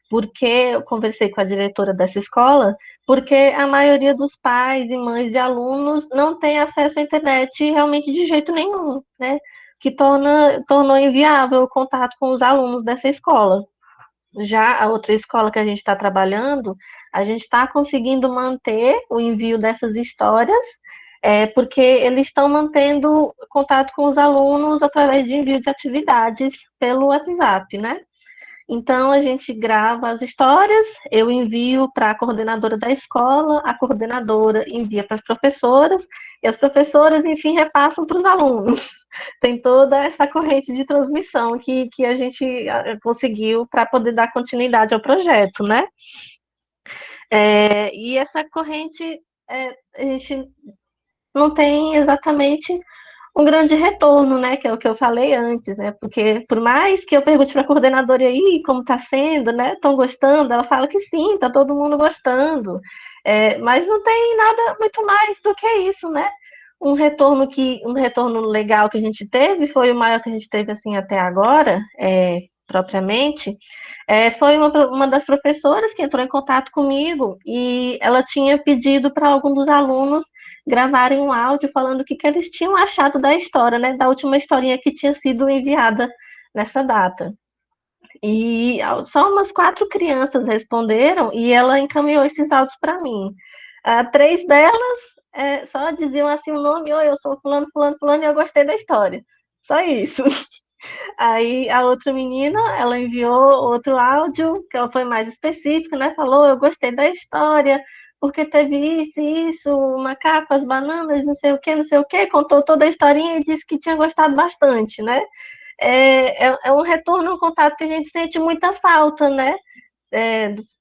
porque eu conversei com a diretora dessa escola, porque a maioria dos pais e mães de alunos não tem acesso à internet realmente de jeito nenhum, né? Que tornou inviável o contato com os alunos dessa escola. Já a outra escola que a gente está trabalhando, a gente está conseguindo manter o envio dessas histórias, porque eles estão mantendo contato com os alunos através de envio de atividades pelo WhatsApp, né? Então, a gente grava as histórias, eu envio para a coordenadora da escola, a coordenadora envia para as professoras, e as professoras, enfim, repassam para os alunos. Tem toda essa corrente de transmissão que a gente conseguiu para poder dar continuidade ao projeto, né? E essa corrente, a gente não tem exatamente um grande retorno, né, que é o que eu falei antes, né, porque por mais que eu pergunte para a coordenadora aí como está sendo, né, estão gostando, ela fala que sim, está todo mundo gostando, mas não tem nada muito mais do que isso, né, um retorno legal que a gente teve, foi o maior que a gente teve, assim, até agora, propriamente, foi uma das professoras que entrou em contato comigo, e ela tinha pedido para algum dos alunos gravarem um áudio falando o que eles tinham achado da história, né, da última historinha que tinha sido enviada nessa data. E só umas 4 crianças responderam e ela encaminhou esses áudios para mim. 3 delas só diziam assim o nome: oi, eu sou fulano, fulano, fulano, e eu gostei da história. Só isso. Aí a outra menina, ela enviou outro áudio, que ela foi mais específica, né? Falou, eu gostei da história, porque teve isso, o macaco, as bananas, não sei o que, contou toda a historinha e disse que tinha gostado bastante, né? É um retorno, um contato que a gente sente muita falta, né?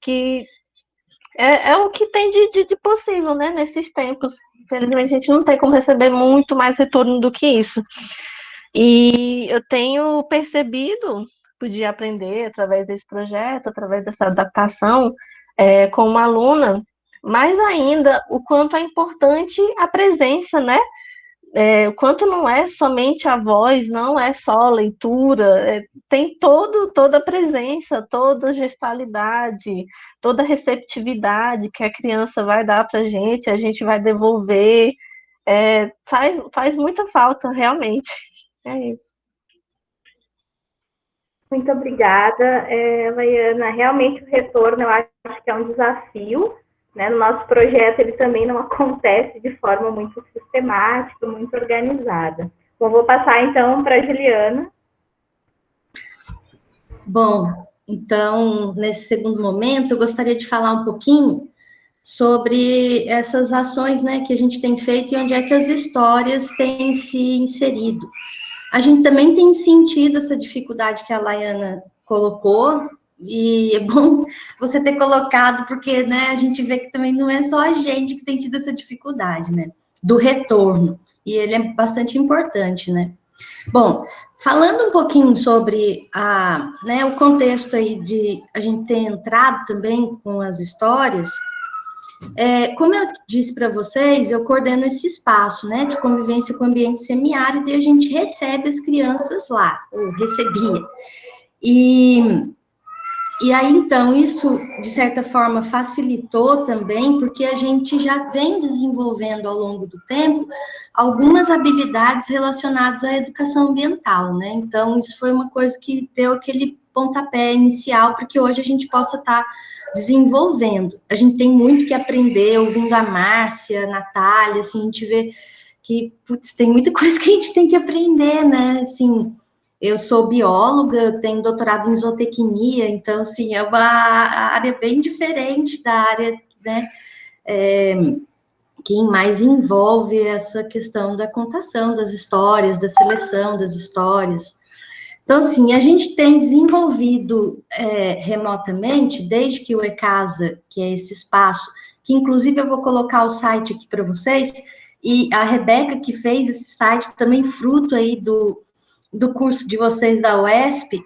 Que é o que tem de possível, né? Nesses tempos. Infelizmente, a gente não tem como receber muito mais retorno do que isso. E eu tenho percebido, podia aprender através desse projeto, através dessa adaptação, como aluna, mais ainda o quanto é importante a presença, né? O quanto não é somente a voz, não é só a leitura, tem toda a presença, toda a gestualidade, toda a receptividade que a criança vai dar para a gente vai devolver, faz muita falta, realmente. É isso. Muito obrigada, Laiana. Realmente o retorno eu acho que é um desafio, né? No nosso projeto ele também não acontece de forma muito sistemática, muito organizada. Bom, vou passar então para a Juliana. Bom, então, nesse segundo momento, eu gostaria de falar um pouquinho sobre essas ações, né, que a gente tem feito e onde é que as histórias têm se inserido. A gente também tem sentido essa dificuldade que a Laiana colocou, e é bom você ter colocado, porque, né, a gente vê que também não é só a gente que tem tido essa dificuldade, né, do retorno, e ele é bastante importante, né. Bom, falando um pouquinho sobre o contexto aí de a gente ter entrado também com as histórias, como eu disse para vocês, eu coordeno esse espaço, né, de convivência com o ambiente semiárido e a gente recebe as crianças lá, ou recebia. E aí, então, isso, de certa forma, facilitou também, porque a gente já vem desenvolvendo ao longo do tempo algumas habilidades relacionadas à educação ambiental, né? Então, isso foi uma coisa que deu aquele pontapé inicial para que hoje a gente possa estar desenvolvendo. A gente tem muito que aprender, ouvindo a Márcia, a Natália, assim, a gente vê que, putz, tem muita coisa que a gente tem que aprender, né? Assim, eu sou bióloga, tenho doutorado em zootecnia, então, assim, é uma área bem diferente da área, né, que mais envolve essa questão da contação das histórias, da seleção das histórias. Então, assim, a gente tem desenvolvido remotamente, desde que o ECASA, que é esse espaço que inclusive eu vou colocar o site aqui para vocês, e a Rebeca que fez esse site, também fruto aí do curso de vocês da UESP,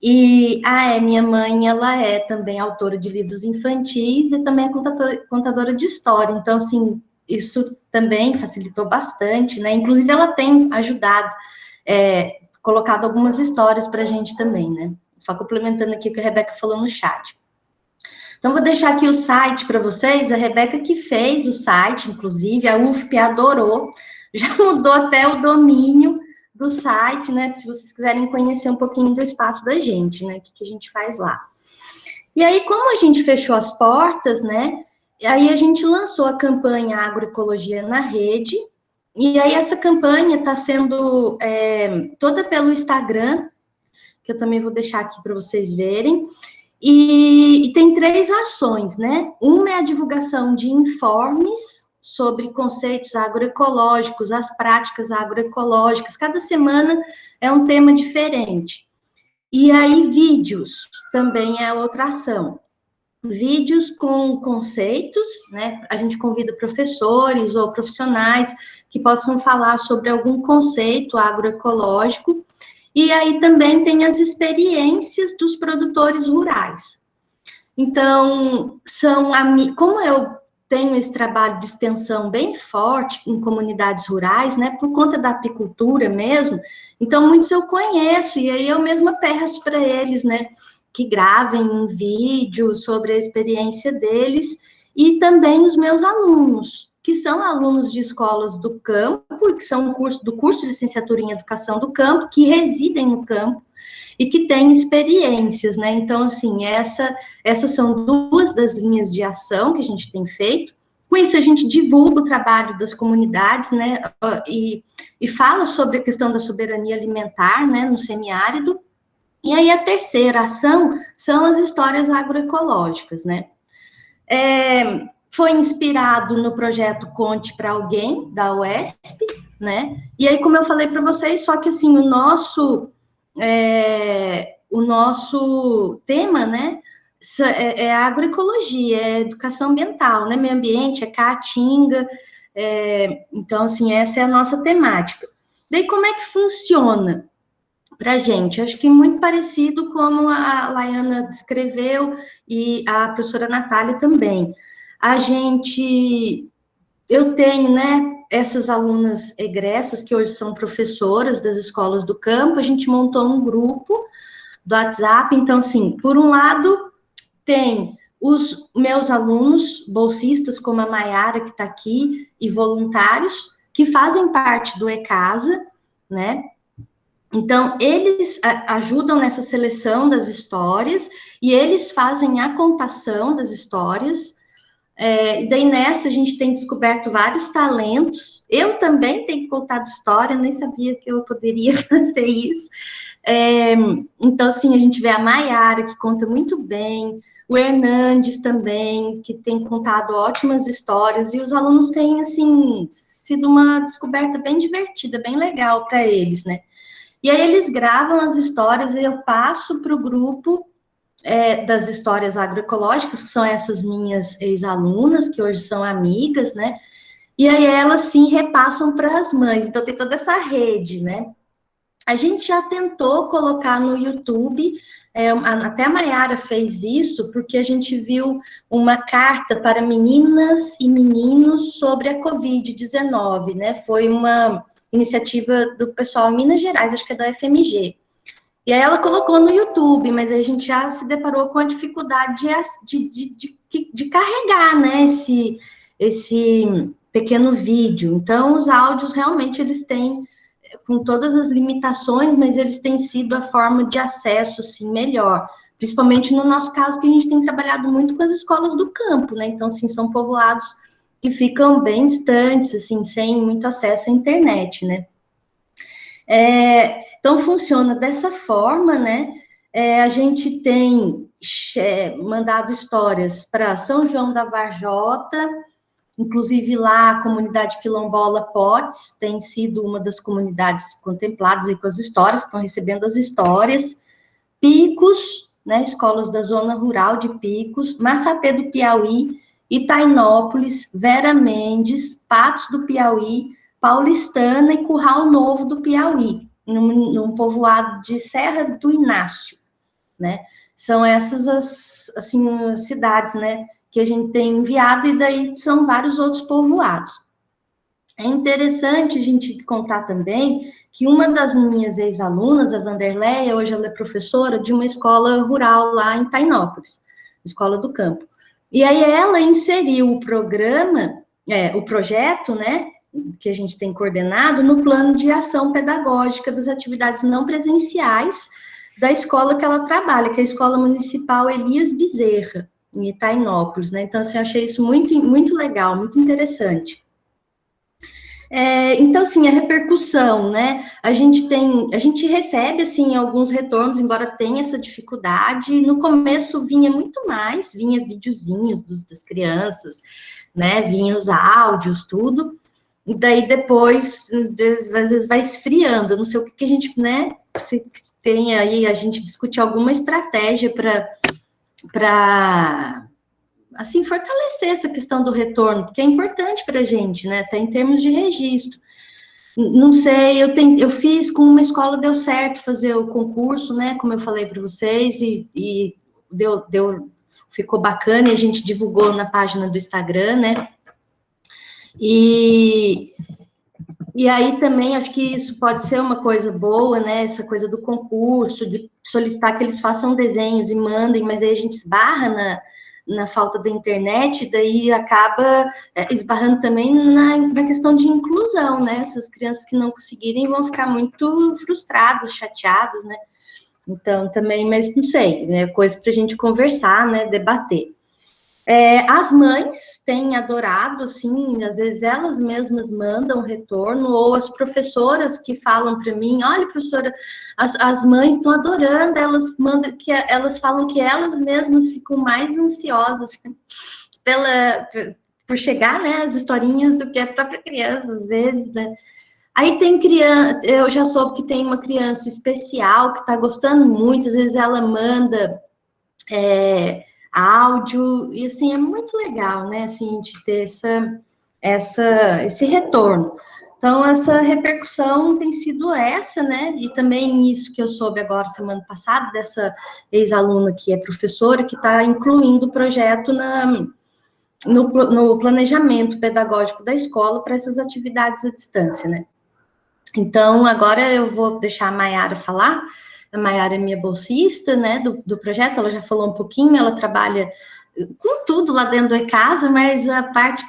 e minha mãe, ela é também autora de livros infantis e também é contadora de história, então, assim, isso também facilitou bastante, né, inclusive ela tem ajudado, colocado algumas histórias para a gente também, né, só complementando aqui o que a Rebeca falou no chat. Então, vou deixar aqui o site para vocês, a Rebeca que fez o site, inclusive, a UFP adorou, já mudou até o domínio do site, né, se vocês quiserem conhecer um pouquinho do espaço da gente, né, o que a gente faz lá. E aí, como a gente fechou as portas, né, aí a gente lançou a campanha Agroecologia na Rede, e aí essa campanha está sendo toda pelo Instagram, que eu também vou deixar aqui para vocês verem, e tem 3 ações, né? Uma é a divulgação de informes sobre conceitos agroecológicos, as práticas agroecológicas. Cada semana é um tema diferente. E aí, vídeos também é outra ação. Vídeos com conceitos, né? A gente convida professores ou profissionais que possam falar sobre algum conceito agroecológico. E aí também tem as experiências dos produtores rurais. Então, como eu tenho esse trabalho de extensão bem forte em comunidades rurais, né, por conta da apicultura mesmo, então muitos eu conheço, e aí eu mesma peço para eles, né, que gravem um vídeo sobre a experiência deles, e também os meus alunos, que são alunos de escolas do campo, e que são do curso de licenciatura em educação do campo, que residem no campo e que têm experiências, né? Então, assim, essas são 2 das linhas de ação que a gente tem feito. Com isso, a gente divulga o trabalho das comunidades, né? E fala sobre a questão da soberania alimentar, né? No semiárido. E aí, a terceira ação são as histórias agroecológicas, né? Foi inspirado no projeto Conte para Alguém, da UESP, né? E aí, como eu falei para vocês, só que, assim, o nosso tema, né, é a agroecologia, é educação ambiental, né, meio ambiente, é caatinga, então, assim, essa é a nossa temática. Daí, como é que funciona para a gente? Acho que muito parecido como a Laiana descreveu e a professora Natália também. Eu tenho, né, essas alunas egressas, que hoje são professoras das escolas do campo, a gente montou um grupo do WhatsApp, então, assim, por um lado, tem os meus alunos bolsistas, como a Maiara, que está aqui, e voluntários, que fazem parte do ECASA, né? Então, eles ajudam nessa seleção das histórias, e eles fazem a contação das histórias. E daí nessa a gente tem descoberto vários talentos. Eu também tenho contado história, nem sabia que eu poderia fazer isso. Então, assim, a gente vê a Maiara, que conta muito bem, o Hernandes também, que tem contado ótimas histórias, e os alunos têm, assim, sido uma descoberta bem divertida, bem legal para eles, né? E aí eles gravam as histórias e eu passo para o grupo das histórias agroecológicas, que são essas minhas ex-alunas, que hoje são amigas, né? E aí elas, sim, repassam para as mães. Então, tem toda essa rede, né? A gente já tentou colocar no YouTube, até a Maiara fez isso, porque a gente viu uma carta para meninas e meninos sobre a Covid-19, né? Foi uma iniciativa do pessoal em Minas Gerais, acho que é da FMG. E aí ela colocou no YouTube, mas a gente já se deparou com a dificuldade de carregar, né, esse pequeno vídeo. Então, os áudios, realmente, eles têm, com todas as limitações, mas eles têm sido a forma de acesso, assim, melhor. Principalmente no nosso caso, que a gente tem trabalhado muito com as escolas do campo, né? Então, assim, são povoados que ficam bem distantes, assim, sem muito acesso à internet, né? Então, funciona dessa forma, né? A gente tem mandado histórias para São João da Varjota, inclusive lá a comunidade quilombola Potes tem sido uma das comunidades contempladas aí com as histórias, estão recebendo as histórias. Picos, né? Escolas da zona rural de Picos, Massapê do Piauí Itainópolis, Vera Mendes, Patos do Piauí, Paulistana e Curral Novo do Piauí, num povoado de Serra do Inácio, né? São essas as cidades, né, que a gente tem enviado, e daí são vários outros povoados. É interessante a gente contar também que uma das minhas ex-alunas, a Vanderleia, hoje ela é professora de uma escola rural lá em Itainópolis, Escola do Campo. E aí ela inseriu o programa, o projeto, né, que a gente tem coordenado, no plano de ação pedagógica das atividades não presenciais da escola que ela trabalha, que é a Escola Municipal Elias Bezerra, em Itainópolis, né? Então, assim, eu achei isso muito, muito legal, muito interessante. Então, assim, a repercussão, né? A gente recebe, assim, alguns retornos, embora tenha essa dificuldade. No começo vinha muito mais, vinha videozinhos das crianças, né? Vinha os áudios, tudo. E daí depois, às vezes vai esfriando. Eu não sei o que a gente, né? Se tem aí, a gente discute alguma estratégia para assim, fortalecer essa questão do retorno, porque é importante para a gente, né, até em termos de registro. Não sei, eu fiz com uma escola, deu certo fazer o concurso, né, como eu falei para vocês, e ficou bacana, e a gente divulgou na página do Instagram, né, e aí também acho que isso pode ser uma coisa boa, né, essa coisa do concurso, de solicitar que eles façam desenhos e mandem, mas aí a gente esbarra na falta da internet, daí acaba esbarrando também na questão de inclusão, né? Essas crianças que não conseguirem vão ficar muito frustradas, chateadas, né? Então, também, mas não sei, né? Coisa para a gente conversar, né? Debater. As mães têm adorado, assim, às vezes elas mesmas mandam retorno, ou as professoras que falam para mim, olha, professora, as mães estão adorando, elas falam que elas mesmas ficam mais ansiosas por chegar, né, as historinhas do que a própria criança, às vezes, né. Aí tem criança, eu já soube que tem uma criança especial que está gostando muito, às vezes ela manda áudio, e assim, é muito legal, né, assim, de ter esse retorno. Então, essa repercussão tem sido essa, né, e também isso que eu soube agora, semana passada, dessa ex-aluna que é professora, que está incluindo o projeto no planejamento pedagógico da escola para essas atividades à distância, né. Então, agora eu vou deixar a Maiara falar. A Maiara é minha bolsista, né, do projeto, ela já falou um pouquinho, ela trabalha com tudo lá dentro da casa, mas a parte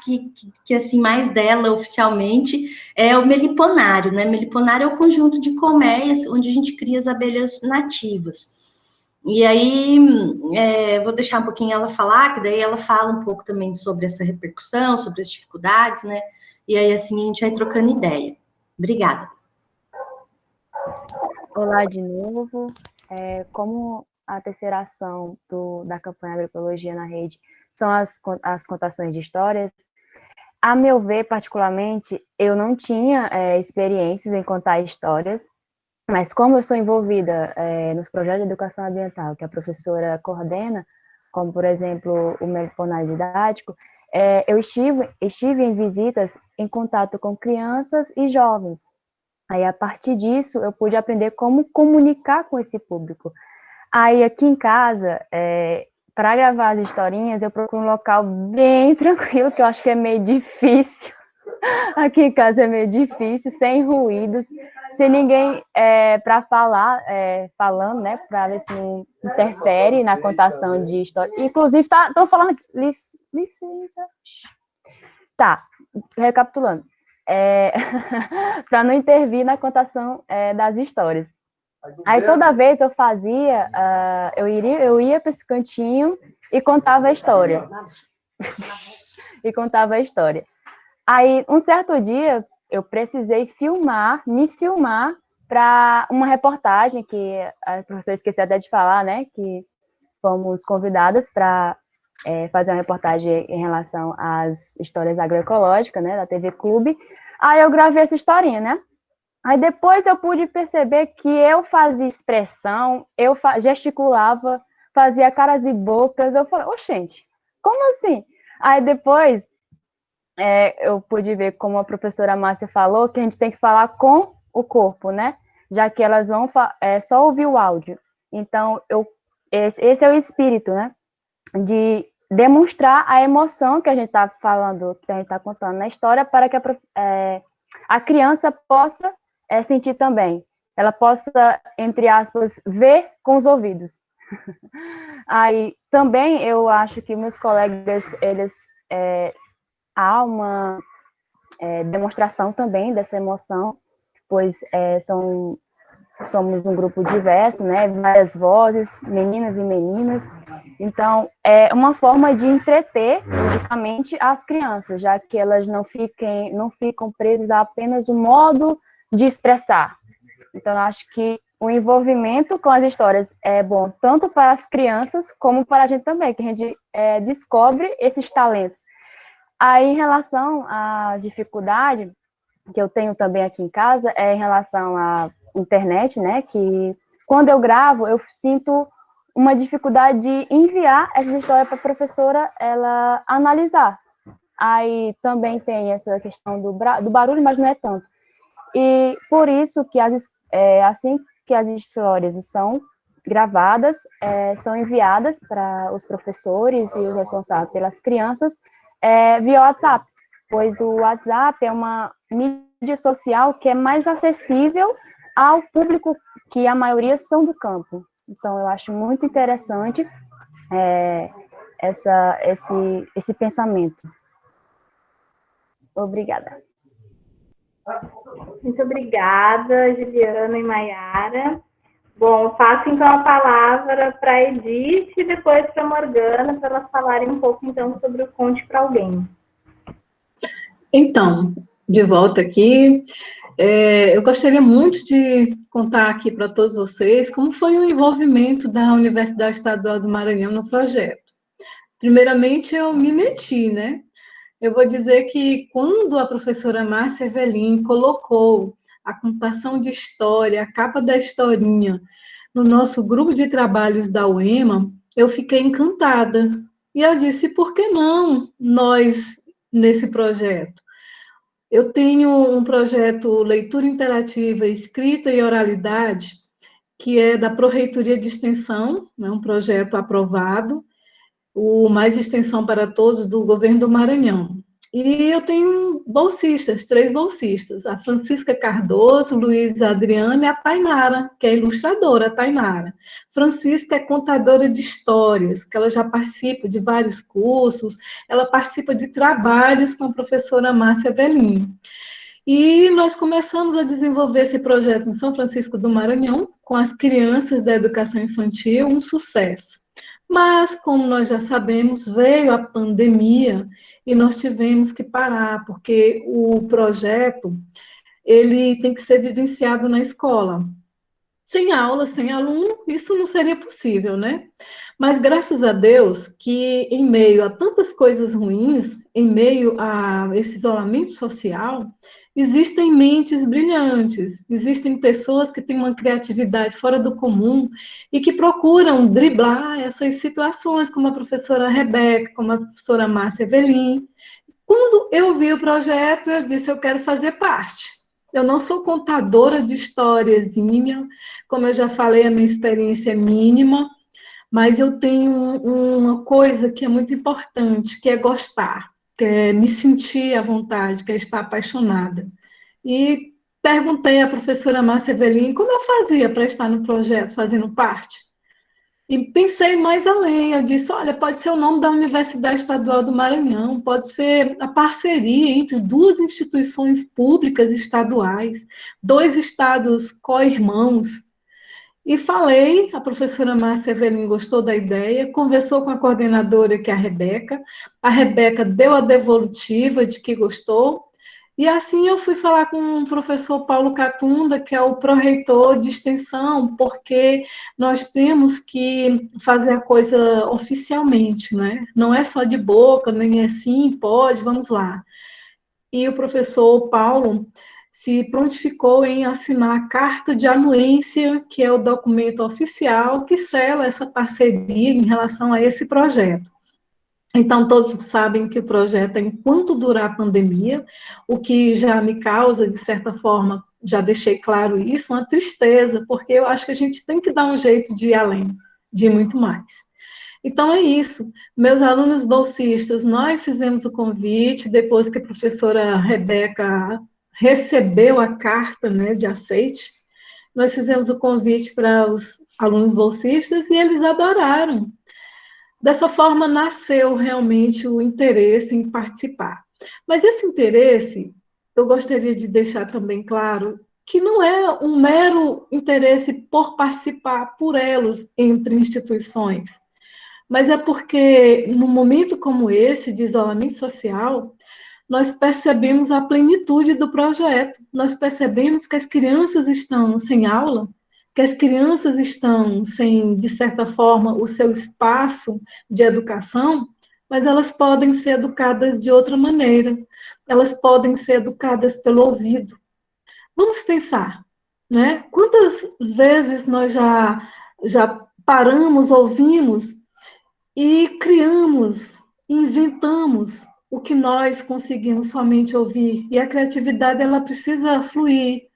que assim, mais dela oficialmente é o meliponário, né, meliponário é o conjunto de colmeias onde a gente cria as abelhas nativas. E aí, vou deixar um pouquinho ela falar, que daí ela fala um pouco também sobre essa repercussão, sobre as dificuldades, né, e aí assim a gente vai trocando ideia. Obrigada. Olá de novo. Como a terceira ação da campanha Agroecologia na Rede são as contações de histórias, a meu ver, particularmente, eu não tinha experiências em contar histórias, mas como eu sou envolvida nos projetos de educação ambiental que a professora coordena, como, por exemplo, o meliponário didático, eu estive em visitas em contato com crianças e jovens. Aí, a partir disso, eu pude aprender como comunicar com esse público. Aí, aqui em casa, para gravar as historinhas, eu procuro um local bem tranquilo, que eu acho que é meio difícil. Aqui em casa é meio difícil, sem ruídos, sem ninguém para falar, falando, né, para ver se não interfere na contação de história. Inclusive, estou falando aqui, licença. Tá, recapitulando. Para não intervir na contação das histórias. Aí toda vez eu fazia, eu ia para esse cantinho e contava a história. Aí, um certo dia, eu precisei me filmar para uma reportagem que a professora esqueceu até de falar, né, que fomos convidadas para fazer uma reportagem em relação às histórias agroecológicas, né, da TV Clube. Aí eu gravei essa historinha, né? Aí depois eu pude perceber que eu fazia expressão, eu gesticulava, fazia caras e bocas. Eu falei, gente, como assim? Aí depois, eu pude ver, como a professora Márcia falou, que a gente tem que falar com o corpo, né? Já que elas vão só ouvir o áudio. Então, esse é o espírito, né? De demonstrar a emoção que a gente está falando, que a gente está contando na história, para que a criança possa sentir também. Ela possa, entre aspas, ver com os ouvidos. Aí, também, eu acho que meus colegas, há uma demonstração também dessa emoção, pois somos um grupo diverso, né, várias vozes, meninas e meninas, então é uma forma de entreter logicamente as crianças, já que elas não ficam presas a apenas um modo de expressar. Então, eu acho que o envolvimento com as histórias é bom tanto para as crianças como para a gente também, que a gente descobre esses talentos. Aí, em relação à dificuldade que eu tenho também aqui em casa, é em relação à internet, né, que quando eu gravo, eu sinto uma dificuldade de enviar essa história para a professora, ela analisar. Aí também tem essa questão do barulho, mas não é tanto. E por isso que assim que as histórias são gravadas, são enviadas para os professores e os responsáveis pelas crianças via WhatsApp, pois o WhatsApp é uma mídia social que é mais acessível ao público, que a maioria são do campo. Então, eu acho muito interessante esse pensamento. Obrigada. Muito obrigada, Juliana e Maiara. Bom, passo então a palavra para a Edith e depois para a Morgana, para elas falarem um pouco então sobre o Conte para Alguém. Então, de volta aqui, eu gostaria muito de contar aqui para todos vocês como foi o envolvimento da Universidade Estadual do Maranhão no projeto. Primeiramente, eu me meti, né? Eu vou dizer que quando a professora Márcia Evelyn colocou a contação de história, a capa da historinha, no nosso grupo de trabalhos da UEMA, eu fiquei encantada. E eu disse, por que não nós nesse projeto? Eu tenho um projeto Leitura Interativa, Escrita e Oralidade, que é da Pró-Reitoria de Extensão, né, um projeto aprovado, o Mais Extensão para Todos, do Governo do Maranhão. E eu tenho bolsistas, 3 bolsistas, a Francisca Cardoso, Luísa Adriana e a Tainara, que é ilustradora, a Tainara. Francisca é contadora de histórias, que ela já participa de vários cursos, ela participa de trabalhos com a professora Márcia Evelyn. E nós começamos a desenvolver esse projeto em São Francisco do Maranhão, com as crianças da educação infantil, um sucesso. Mas, como nós já sabemos, veio a pandemia e nós tivemos que parar, porque o projeto, ele tem que ser vivenciado na escola. Sem aula, sem aluno, isso não seria possível, né? Mas, graças a Deus, que em meio a tantas coisas ruins, em meio a esse isolamento social, existem mentes brilhantes, existem pessoas que têm uma criatividade fora do comum e que procuram driblar essas situações, como a professora Rebeca, como a professora Márcia Evelyn. Quando eu vi o projeto, eu disse, eu quero fazer parte. Eu não sou contadora de historiazinha, como eu já falei, a minha experiência é mínima, mas eu tenho uma coisa que é muito importante, que é gostar, que é me sentir à vontade, que é estar apaixonada. E perguntei à professora Márcia Evelyn como eu fazia para estar no projeto, fazendo parte. E pensei mais além, eu disse, olha, pode ser o nome da Universidade Estadual do Maranhão, pode ser a parceria entre 2 instituições públicas estaduais, 2 estados co-irmãos. E falei, a professora Márcia Evelyn gostou da ideia, conversou com a coordenadora, que é a Rebeca deu a devolutiva de que gostou, e assim eu fui falar com o professor Paulo Catunda, que é o pró-reitor de extensão, porque nós temos que fazer a coisa oficialmente, né? Não é só de boca, nem é assim, pode, vamos lá. E o professor Paulo se prontificou em assinar a carta de anuência, que é o documento oficial que sela essa parceria em relação a esse projeto. Então, todos sabem que o projeto é enquanto durar a pandemia, o que já me causa, de certa forma, já deixei claro isso, uma tristeza, porque eu acho que a gente tem que dar um jeito de ir além, de ir muito mais. Então, é isso. Meus alunos bolsistas, nós fizemos o convite, depois que a professora Rebeca recebeu a carta, né, de aceite, nós fizemos o convite para os alunos bolsistas e eles adoraram. Dessa forma, nasceu realmente o interesse em participar. Mas esse interesse, eu gostaria de deixar também claro, que não é um mero interesse por participar por elos entre instituições, mas é porque, num momento como esse, de isolamento social, nós percebemos a plenitude do projeto, nós percebemos que as crianças estão sem aula, que as crianças estão sem, de certa forma, o seu espaço de educação, mas elas podem ser educadas de outra maneira, elas podem ser educadas pelo ouvido. Vamos pensar, né? Quantas vezes nós já paramos, ouvimos e criamos, inventamos o que nós conseguimos somente ouvir. E a criatividade, ela precisa fluir,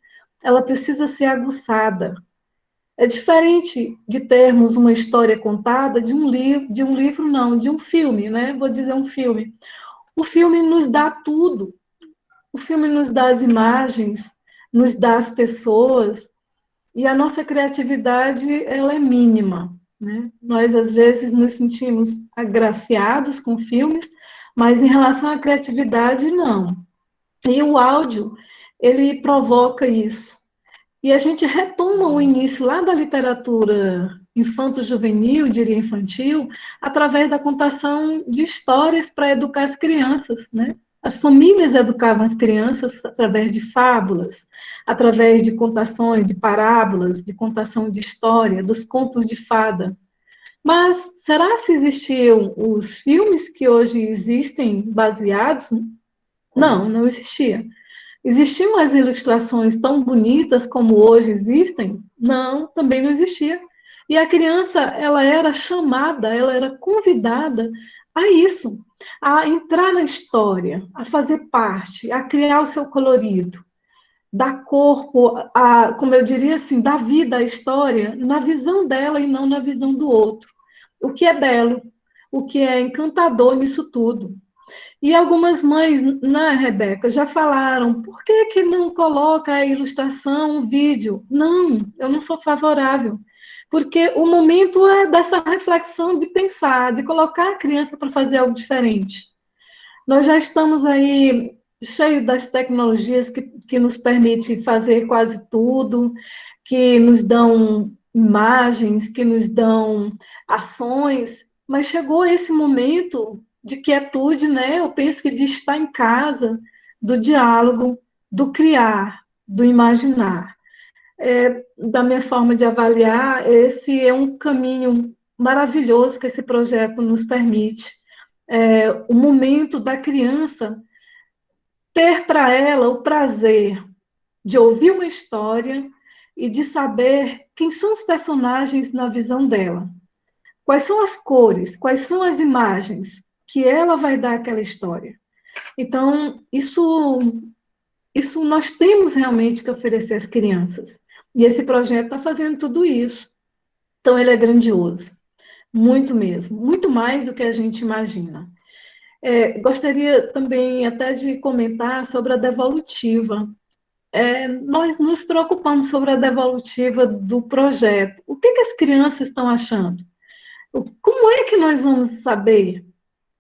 ela precisa ser aguçada. É diferente de termos uma história contada de um livro não, de um filme, né? Vou dizer um filme. O filme nos dá tudo. O filme nos dá as imagens, nos dá as pessoas, e a nossa criatividade, ela é mínima, né? Nós, às vezes, nos sentimos agraciados com filmes, mas em relação à criatividade, não. E o áudio, ele provoca isso. E a gente retoma o início lá da literatura infanto-juvenil, diria infantil, através da contação de histórias para educar as crianças, né? As famílias educavam as crianças através de fábulas, através de contações, de parábolas, de contação de história, dos contos de fada. Mas será se existiam os filmes que hoje existem baseados? Não, não existia. Existiam as ilustrações tão bonitas como hoje existem? Não, também não existia. E a criança, ela era chamada, ela era convidada a isso, a entrar na história, a fazer parte, a criar o seu colorido, dar corpo, como eu diria assim, dar vida à história na visão dela e não na visão do outro. O que é belo, o que é encantador nisso tudo. E algumas mães, né, Rebeca, já falaram, por que não coloca a ilustração, o vídeo? Não, eu não sou favorável, porque o momento é dessa reflexão de pensar, de colocar a criança para fazer algo diferente. Nós já estamos aí cheios das tecnologias que nos permitem fazer quase tudo, que nos dão imagens, que nos dão ações, mas chegou esse momento de quietude, né? Eu penso que de estar em casa, do diálogo, do criar, do imaginar. Da minha forma de avaliar, esse é um caminho maravilhoso que esse projeto nos permite. O momento da criança ter para ela o prazer de ouvir uma história e de saber quem são os personagens na visão dela. Quais são as cores, quais são as imagens que ela vai dar àquela história. Então, isso nós temos realmente que oferecer às crianças. E esse projeto está fazendo tudo isso. Então, ele é grandioso. Muito mesmo. Muito mais do que a gente imagina. Gostaria também até de comentar sobre a devolutiva. Nós nos preocupamos sobre a devolutiva do projeto. O que as crianças estão achando? Como é que nós vamos saber?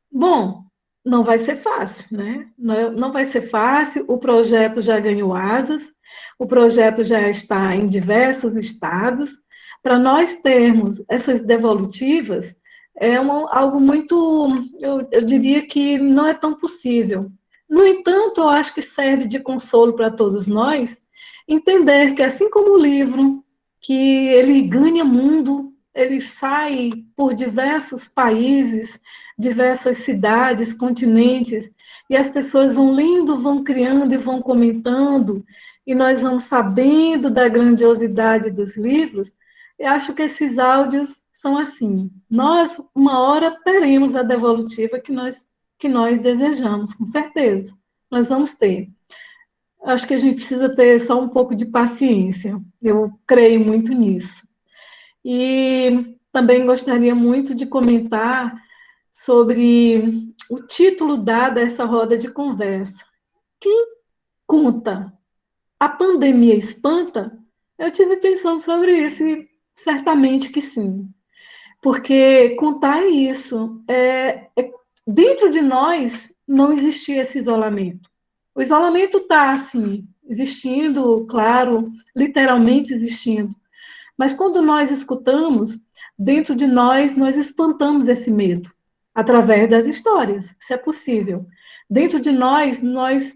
Bom, não vai ser fácil, né? Não vai ser fácil, o projeto já ganhou asas, o projeto já está em diversos estados. Para nós termos essas devolutivas, algo muito, eu diria que não é tão possível. No entanto, eu acho que serve de consolo para todos nós entender que, assim como o livro, que ele ganha mundo, ele sai por diversos países, diversas cidades, continentes, e as pessoas vão lendo, vão criando e vão comentando, e nós vamos sabendo da grandiosidade dos livros, Eu acho que esses áudios são assim. Nós, uma hora, teremos a devolutiva que nós desejamos, com certeza. Nós vamos ter. Acho que a gente precisa ter só um pouco de paciência. Eu creio muito nisso. E também gostaria muito de comentar sobre o título dado a essa roda de conversa. Quem conta? A pandemia espanta? Eu tive pensando sobre isso e certamente que sim. Porque contar é isso. Dentro de nós não existia esse isolamento. O isolamento está, assim, existindo, claro, literalmente existindo. Mas quando nós escutamos, dentro de nós espantamos esse medo, através das histórias, se é possível. Dentro de nós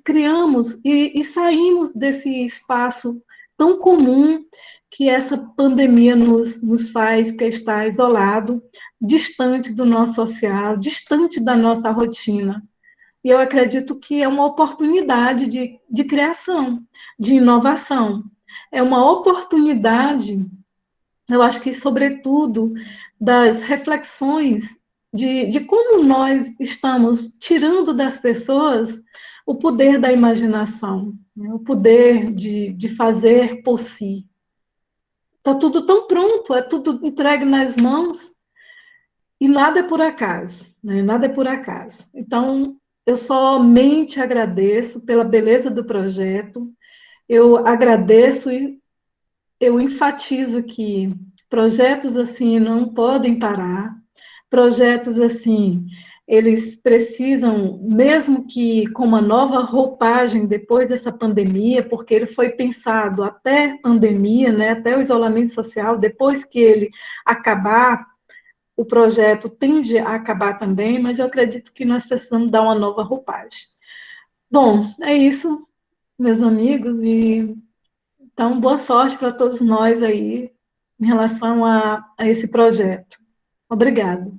criamos e saímos desse espaço tão comum que essa pandemia nos faz, que está isolado, distante do nosso social, distante da nossa rotina. E eu acredito que é uma oportunidade de criação, de inovação. É uma oportunidade, eu acho que, sobretudo, das reflexões de como nós estamos tirando das pessoas o poder da imaginação, né? O poder de fazer por si. Está tudo tão pronto, é tudo entregue nas mãos, e nada é por acaso, né? Nada é por acaso. Então, eu somente agradeço pela beleza do projeto, eu agradeço e eu enfatizo que projetos assim não podem parar, projetos assim, eles precisam, mesmo que com uma nova roupagem depois dessa pandemia, porque ele foi pensado até pandemia, né, até o isolamento social, depois que ele acabar, o projeto tende a acabar também, mas eu acredito que nós precisamos dar uma nova roupagem. Bom, é isso, meus amigos, e então boa sorte para todos nós aí em relação a esse projeto. Obrigada.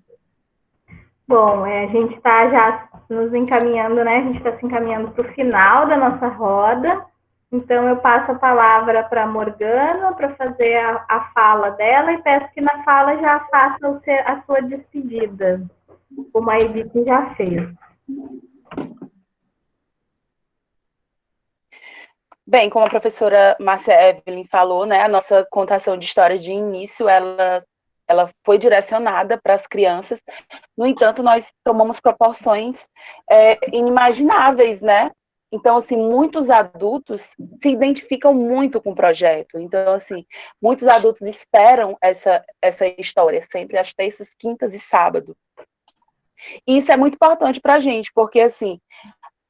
Bom, a gente está já nos encaminhando, né? A gente está se encaminhando para o final da nossa roda. Então, eu passo a palavra para a Morgana para fazer a fala dela e peço que na fala já faça a sua despedida, como a Edith já fez. Bem, como a professora Márcia Evelyn falou, né, a nossa contação de história de início, ela foi direcionada para as crianças. No entanto, nós tomamos proporções inimagináveis, né? Então, assim, muitos adultos se identificam muito com o projeto. Então, assim, muitos adultos esperam essa história, sempre às terças, quintas e sábados. E isso é muito importante para a gente, porque, assim,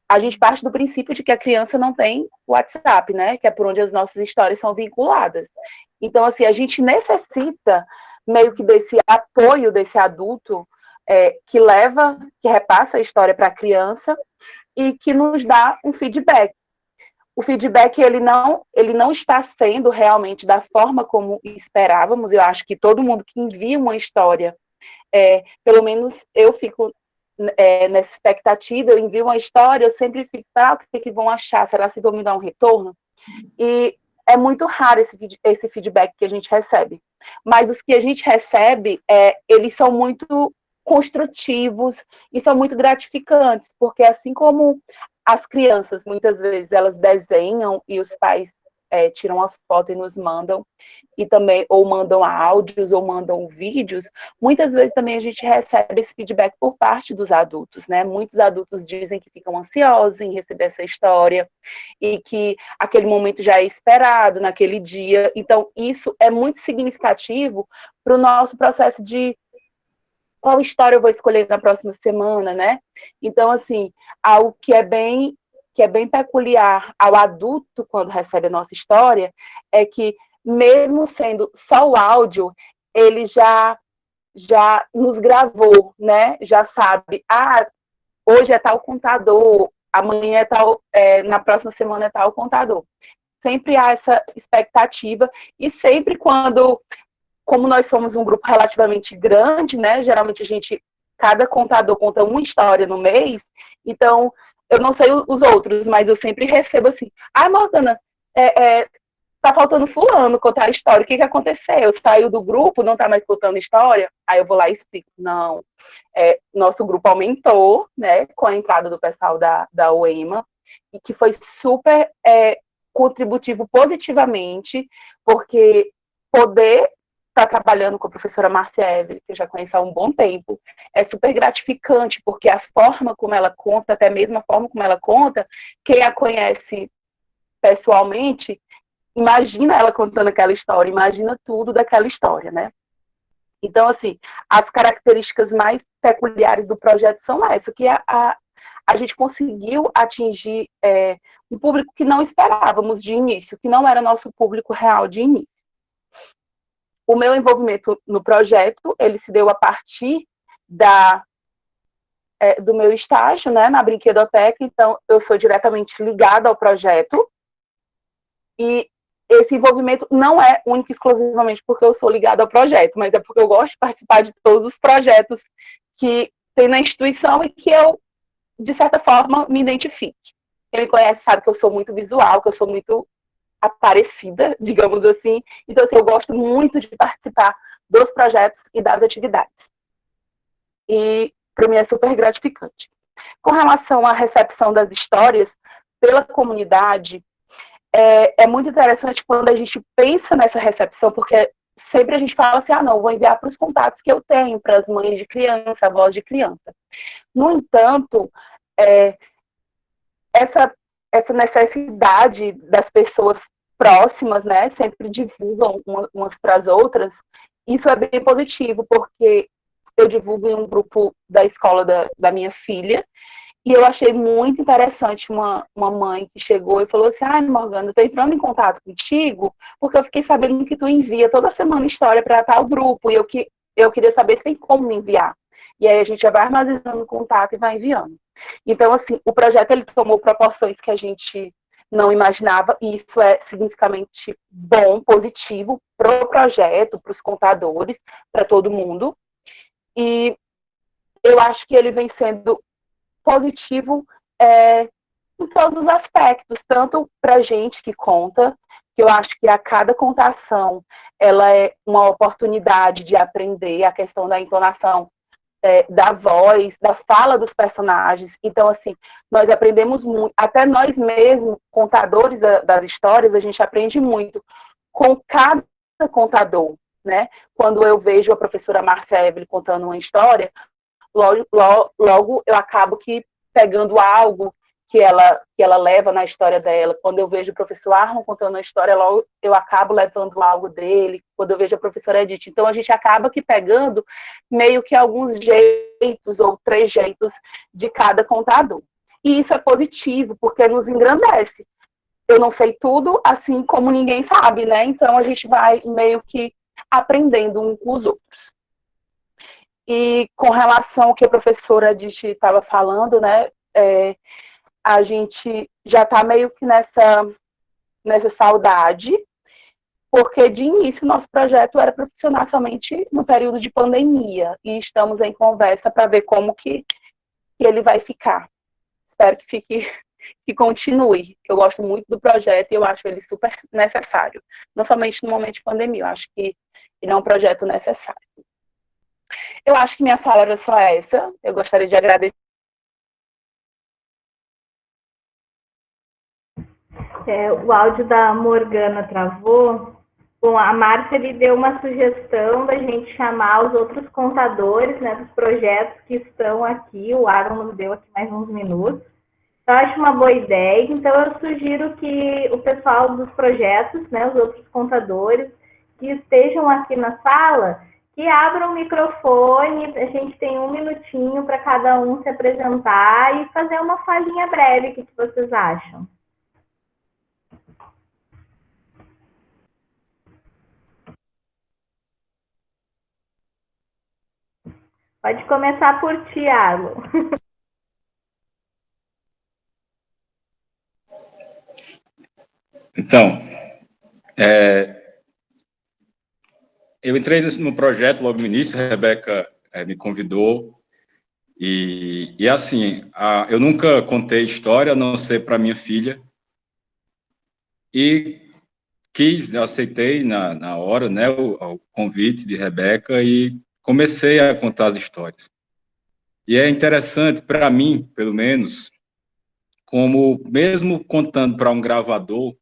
a gente parte do princípio de que a criança não tem WhatsApp, né? Que é por onde as nossas histórias são vinculadas. Então, assim, a gente necessita meio que desse apoio desse adulto que repassa a história para a criança e que nos dá um feedback. O feedback, ele não está sendo realmente da forma como esperávamos. Eu acho que todo mundo que envia uma história, pelo menos eu fico nessa expectativa, eu envio uma história, eu sempre fico, o que vão achar? Será que vão me dar um retorno? E é muito raro esse feedback que a gente recebe. Mas os que a gente recebe, eles são muito construtivos e são muito gratificantes, porque assim como as crianças, muitas vezes, elas desenham e os pais tiram a foto e nos mandam, e também ou mandam áudios ou mandam vídeos, muitas vezes também a gente recebe esse feedback por parte dos adultos, né? Muitos adultos dizem que ficam ansiosos em receber essa história e que aquele momento já é esperado naquele dia. Então, isso é muito significativo para o nosso processo de qual história eu vou escolher na próxima semana, né? Então, assim, algo que é bem peculiar ao adulto quando recebe a nossa história é que, mesmo sendo só o áudio, ele já nos gravou, né? Já sabe, hoje é tal contador, amanhã é tal, na próxima semana é tal contador. Sempre há essa expectativa, e sempre como nós somos um grupo relativamente grande, né? Geralmente cada contador conta uma história no mês, então eu não sei os outros, mas eu sempre recebo assim, Morgana, tá faltando fulano contar a história, o que aconteceu? Saiu do grupo, não tá mais contando história? Aí eu vou lá e explico, não, nosso grupo aumentou, né, com a entrada do pessoal da UEMA, e que foi super contributivo positivamente, porque poder estar trabalhando com a professora Márcia Evelyn, que eu já conheço há um bom tempo, é super gratificante, porque a forma como ela conta, até mesmo a forma como ela conta, quem a conhece pessoalmente, imagina ela contando aquela história, imagina tudo daquela história, né? Então, assim, as características mais peculiares do projeto são essas, que a gente conseguiu atingir um público que não esperávamos de início, que não era nosso público real de início. O meu envolvimento no projeto, ele se deu a partir do meu estágio, né, na Brinquedoteca, então eu sou diretamente ligada ao projeto, e esse envolvimento não é único e exclusivamente porque eu sou ligada ao projeto, mas é porque eu gosto de participar de todos os projetos que tem na instituição e que eu, de certa forma, me identifique. Quem me conhece sabe que eu sou muito visual, que eu sou muito aparecida, digamos assim. Então, assim, eu gosto muito de participar dos projetos e das atividades. E, para mim, é super gratificante. Com relação à recepção das histórias pela comunidade, é muito interessante quando a gente pensa nessa recepção, porque sempre a gente fala assim, não, vou enviar para os contatos que eu tenho, para as mães de criança, avós de criança. No entanto, essa necessidade das pessoas próximas, né, sempre divulgam umas para as outras, isso é bem positivo, porque eu divulgo em um grupo da escola da minha filha, e eu achei muito interessante uma mãe que chegou e falou assim, Morgana, eu estou entrando em contato contigo, porque eu fiquei sabendo que tu envia toda semana história para tal grupo, e eu queria saber se tem como me enviar. E aí a gente já vai armazenando contato e vai enviando. Então, assim, o projeto ele tomou proporções que a gente não imaginava, e isso é significativamente bom, positivo para o projeto, para os contadores, para todo mundo. E eu acho que ele vem sendo positivo em todos os aspectos, tanto para a gente que conta, que eu acho que a cada contação ela é uma oportunidade de aprender a questão da entonação, da voz, da fala dos personagens. Então, assim, nós aprendemos muito, até nós mesmos, contadores das histórias, a gente aprende muito com cada contador, né? Quando eu vejo a professora Márcia Evelyn contando uma história, logo eu acabo que pegando algo que ela leva na história dela. Quando eu vejo o professor Arnon contando a história, logo eu acabo levando algo dele. Quando eu vejo a professora Edith. Então, a gente acaba que pegando meio que alguns jeitos ou trejeitos de cada contador. E isso é positivo, porque nos engrandece. Eu não sei tudo, assim como ninguém sabe, né? Então, a gente vai meio que aprendendo uns com os outros. E com relação ao que a professora Edith estava falando, né? A gente já está meio que nessa saudade, porque de início o nosso projeto era para funcionar somente no período de pandemia, e estamos em conversa para ver como que ele vai ficar. Espero que continue. Eu gosto muito do projeto e eu acho ele super necessário, não somente no momento de pandemia, eu acho que ele é um projeto necessário. Eu acho que minha fala era só essa, eu gostaria de agradecer. O áudio da Morgana travou. Bom, a Márcia lhe deu uma sugestão da gente chamar os outros contadores, né, dos projetos que estão aqui. O Aaron nos deu aqui mais uns minutos. Eu acho uma boa ideia. Então, eu sugiro que o pessoal dos projetos, né, os outros contadores, que estejam aqui na sala, que abram o microfone. A gente tem 1 minutinho para cada um se apresentar e fazer uma falinha breve. O que vocês acham? Pode começar por Tiago. Então, eu entrei no projeto logo no início, a Rebeca me convidou, e assim, eu nunca contei história, a não ser para minha filha, e eu aceitei na hora, né, o convite de Rebeca e comecei a contar as histórias. E é interessante, para mim, pelo menos, como mesmo contando para um gravador,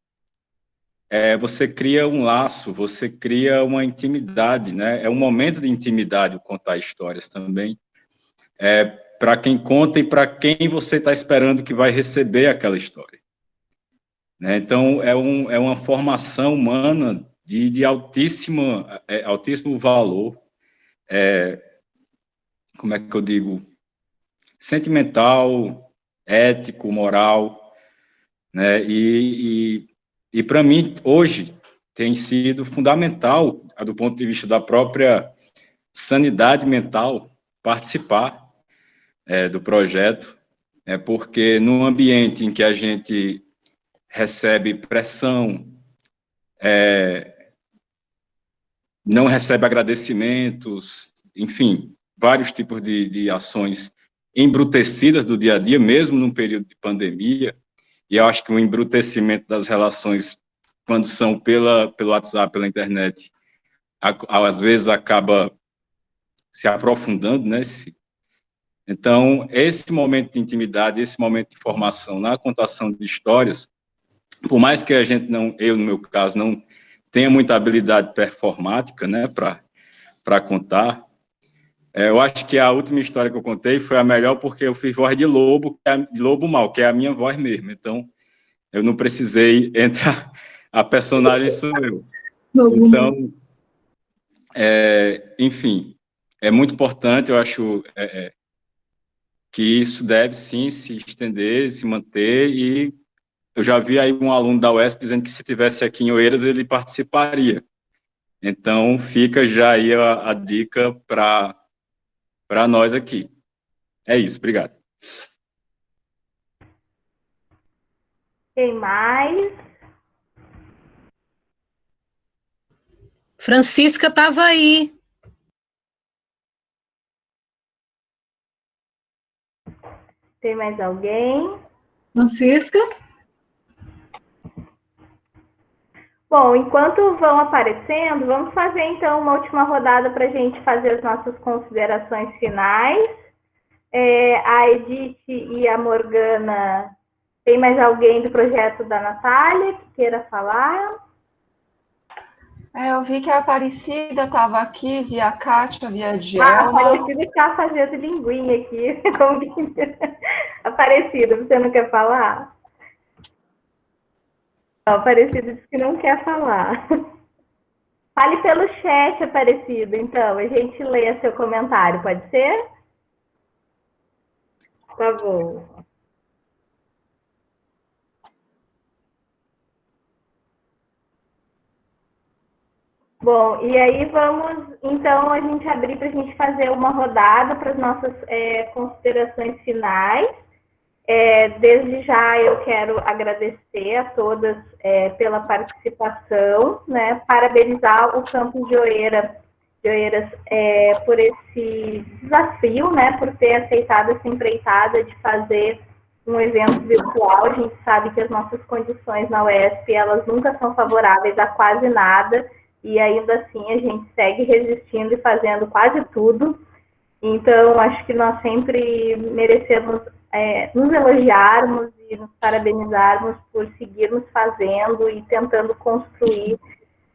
você cria um laço, você cria uma intimidade, né? É um momento de intimidade contar histórias também. Para quem conta e para quem você está esperando que vai receber aquela história. Né? Então, é uma formação humana de altíssimo valor, como é que eu digo, sentimental, ético, moral, né? E para mim, hoje, tem sido fundamental, do ponto de vista da própria sanidade mental, participar do projeto, porque num ambiente em que a gente recebe pressão, não recebe agradecimentos, enfim, vários tipos de ações embrutecidas do dia a dia, mesmo num período de pandemia, e eu acho que o embrutecimento das relações, quando são pelo WhatsApp, pela internet, às vezes acaba se aprofundando, né? Então, esse momento de intimidade, esse momento de formação na contação de histórias, por mais que a gente eu, no meu caso, não tenha muita habilidade performática, né, para contar, eu acho que a última história que eu contei foi a melhor porque eu fiz voz de lobo, de lobo mau, que é a minha voz mesmo. Então, eu não precisei entrar, a personagem sou eu. Então, enfim, é muito importante, eu acho que isso deve, sim, se estender, se manter, e eu já vi aí um aluno da UESP dizendo que se tivesse aqui em Oeiras, ele participaria. Então, fica já aí a dica para nós aqui. É isso, obrigado. Quem mais? Francisca estava aí. Tem mais alguém? Francisca? Bom, enquanto vão aparecendo, vamos fazer então uma última rodada para a gente fazer as nossas considerações finais. A Edith e a Morgana, tem mais alguém do projeto da Natália que queira falar? Eu vi que a Aparecida estava aqui, via a Kátia, via a A Djalma. Aparecida está fazendo linguinha aqui. Aparecida, você não quer falar? Não, Aparecida disse que não quer falar. Fale pelo chat, Aparecida, então, a gente lê seu comentário, pode ser? Tá bom. Bom, e aí vamos, então, a gente abrir para a gente fazer uma rodada para as nossas considerações finais. Desde já eu quero agradecer a todas pela participação, né? Parabenizar o campus de Oeiras por esse desafio, né? Por ter aceitado essa empreitada de fazer um evento virtual. A gente sabe que as nossas condições na UESP, elas nunca são favoráveis a quase nada, e ainda assim a gente segue resistindo e fazendo quase tudo. Então, acho que nós sempre merecemos nos elogiarmos e nos parabenizarmos por seguirmos fazendo e tentando construir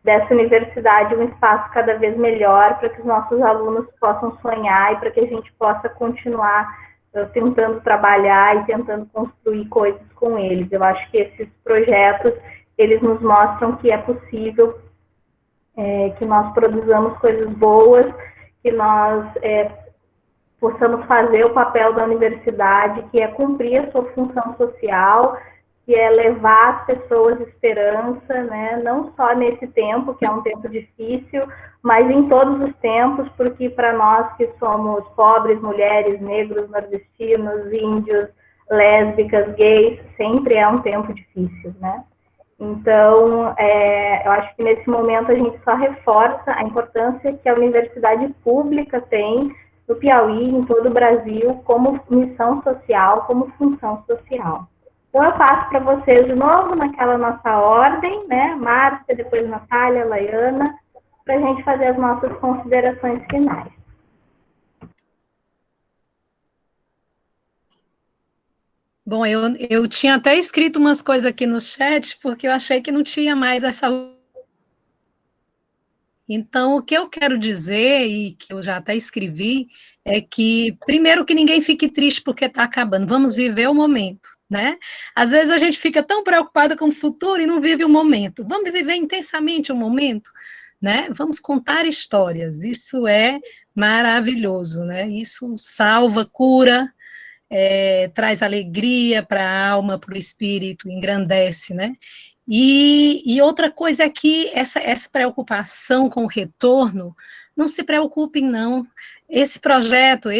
dessa universidade um espaço cada vez melhor para que os nossos alunos possam sonhar e para que a gente possa continuar tentando trabalhar e tentando construir coisas com eles. Eu acho que esses projetos, eles nos mostram que é possível, que nós produzamos coisas boas, que nós possamos fazer o papel da universidade, que é cumprir a sua função social, que é levar às pessoas esperança, né? Não só nesse tempo, que é um tempo difícil, mas em todos os tempos, porque para nós que somos pobres, mulheres, negros, nordestinos, índios, lésbicas, gays, sempre é um tempo difícil, né? Então, eu acho que nesse momento a gente só reforça a importância que a universidade pública tem no Piauí, em todo o Brasil, como missão social, como função social. Então, eu passo para vocês de novo, naquela nossa ordem, né? Márcia, depois Natália, Laiana, para a gente fazer as nossas considerações finais. Bom, eu tinha até escrito umas coisas aqui no chat, porque eu achei que não tinha mais essa. Então, o que eu quero dizer, e que eu já até escrevi, é que, primeiro, que ninguém fique triste porque está acabando, vamos viver o momento, né? Às vezes a gente fica tão preocupada com o futuro e não vive o momento. Vamos viver intensamente o momento, né? Vamos contar histórias, isso é maravilhoso, né? Isso salva, cura, traz alegria para a alma, para o espírito, engrandece, né? E outra coisa é que essa preocupação com o retorno, não se preocupem, não. Esses projetos,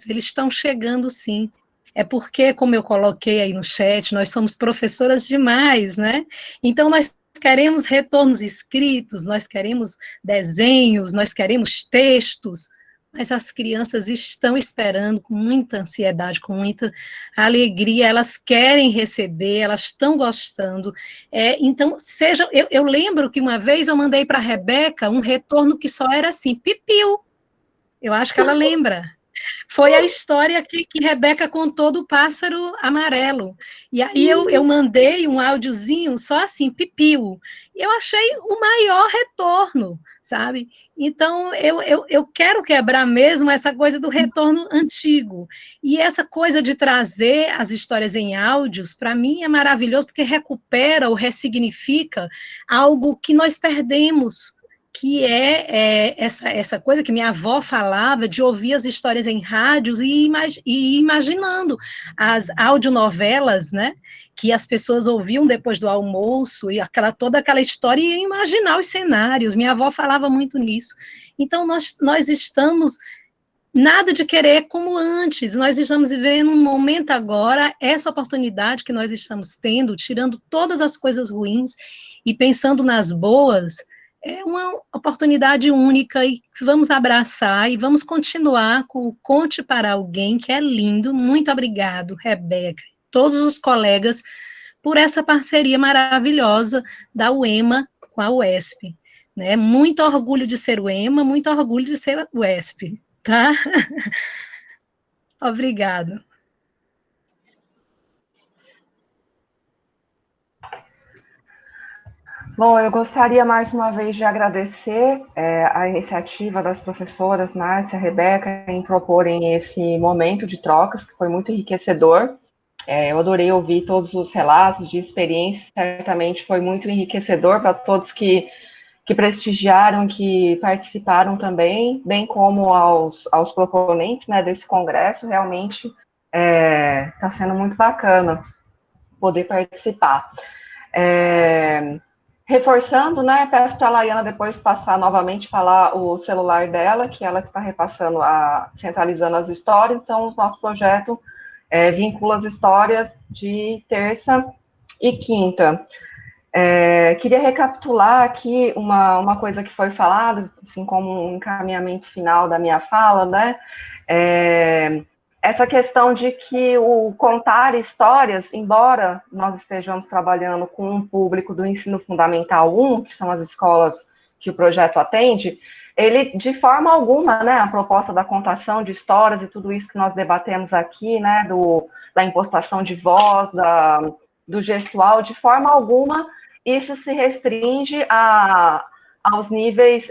eles estão chegando, sim. É porque, como eu coloquei aí no chat, nós somos professoras demais, né? Então, nós queremos retornos escritos, nós queremos desenhos, nós queremos textos, mas as crianças estão esperando com muita ansiedade, com muita alegria, elas querem receber, elas estão gostando. Então, eu lembro que uma vez eu mandei para a Rebeca um retorno que só era assim, pipiu. Eu acho que ela lembra. Foi a história que Rebeca contou do pássaro amarelo. E aí eu mandei um áudiozinho só assim, pipiu. Eu achei o maior retorno, sabe? Então, eu quero quebrar mesmo essa coisa do retorno antigo. E essa coisa de trazer as histórias em áudios, para mim, é maravilhoso, porque recupera ou ressignifica algo que nós perdemos, que essa coisa que minha avó falava, de ouvir as histórias em rádios e imaginando as audionovelas, né, que as pessoas ouviam depois do almoço, e toda aquela história, e imaginar os cenários. Minha avó falava muito nisso. Então, nós estamos, nada de querer como antes, nós estamos vivendo um momento agora, essa oportunidade que nós estamos tendo, tirando todas as coisas ruins e pensando nas boas, é uma oportunidade única, e vamos abraçar e vamos continuar com o Conte para Alguém, que é lindo. Muito obrigado, Rebeca, todos os colegas, por essa parceria maravilhosa da UEMA com a UESP. Né? Muito orgulho de ser UEMA, muito orgulho de ser UESP, tá? Obrigado. Bom, eu gostaria mais uma vez de agradecer a iniciativa das professoras Márcia e Rebeca em proporem esse momento de trocas, que foi muito enriquecedor. Eu adorei ouvir todos os relatos de experiência, certamente foi muito enriquecedor para todos que prestigiaram, que participaram também, bem como aos proponentes, né, desse congresso. Realmente está sendo muito bacana poder participar. Reforçando, né, peço para a Laiana depois passar novamente, falar o celular dela, que ela está repassando, centralizando as histórias. Então, o nosso projeto vincula as histórias de terça e quinta. Queria recapitular aqui uma coisa que foi falada, assim, como um encaminhamento final da minha fala, né, essa questão de que o contar histórias, embora nós estejamos trabalhando com um público do ensino fundamental 1, que são as escolas que o projeto atende, ele, de forma alguma, né, a proposta da contação de histórias e tudo isso que nós debatemos aqui, né, da impostação de voz, do gestual, de forma alguma, isso se restringe aos níveis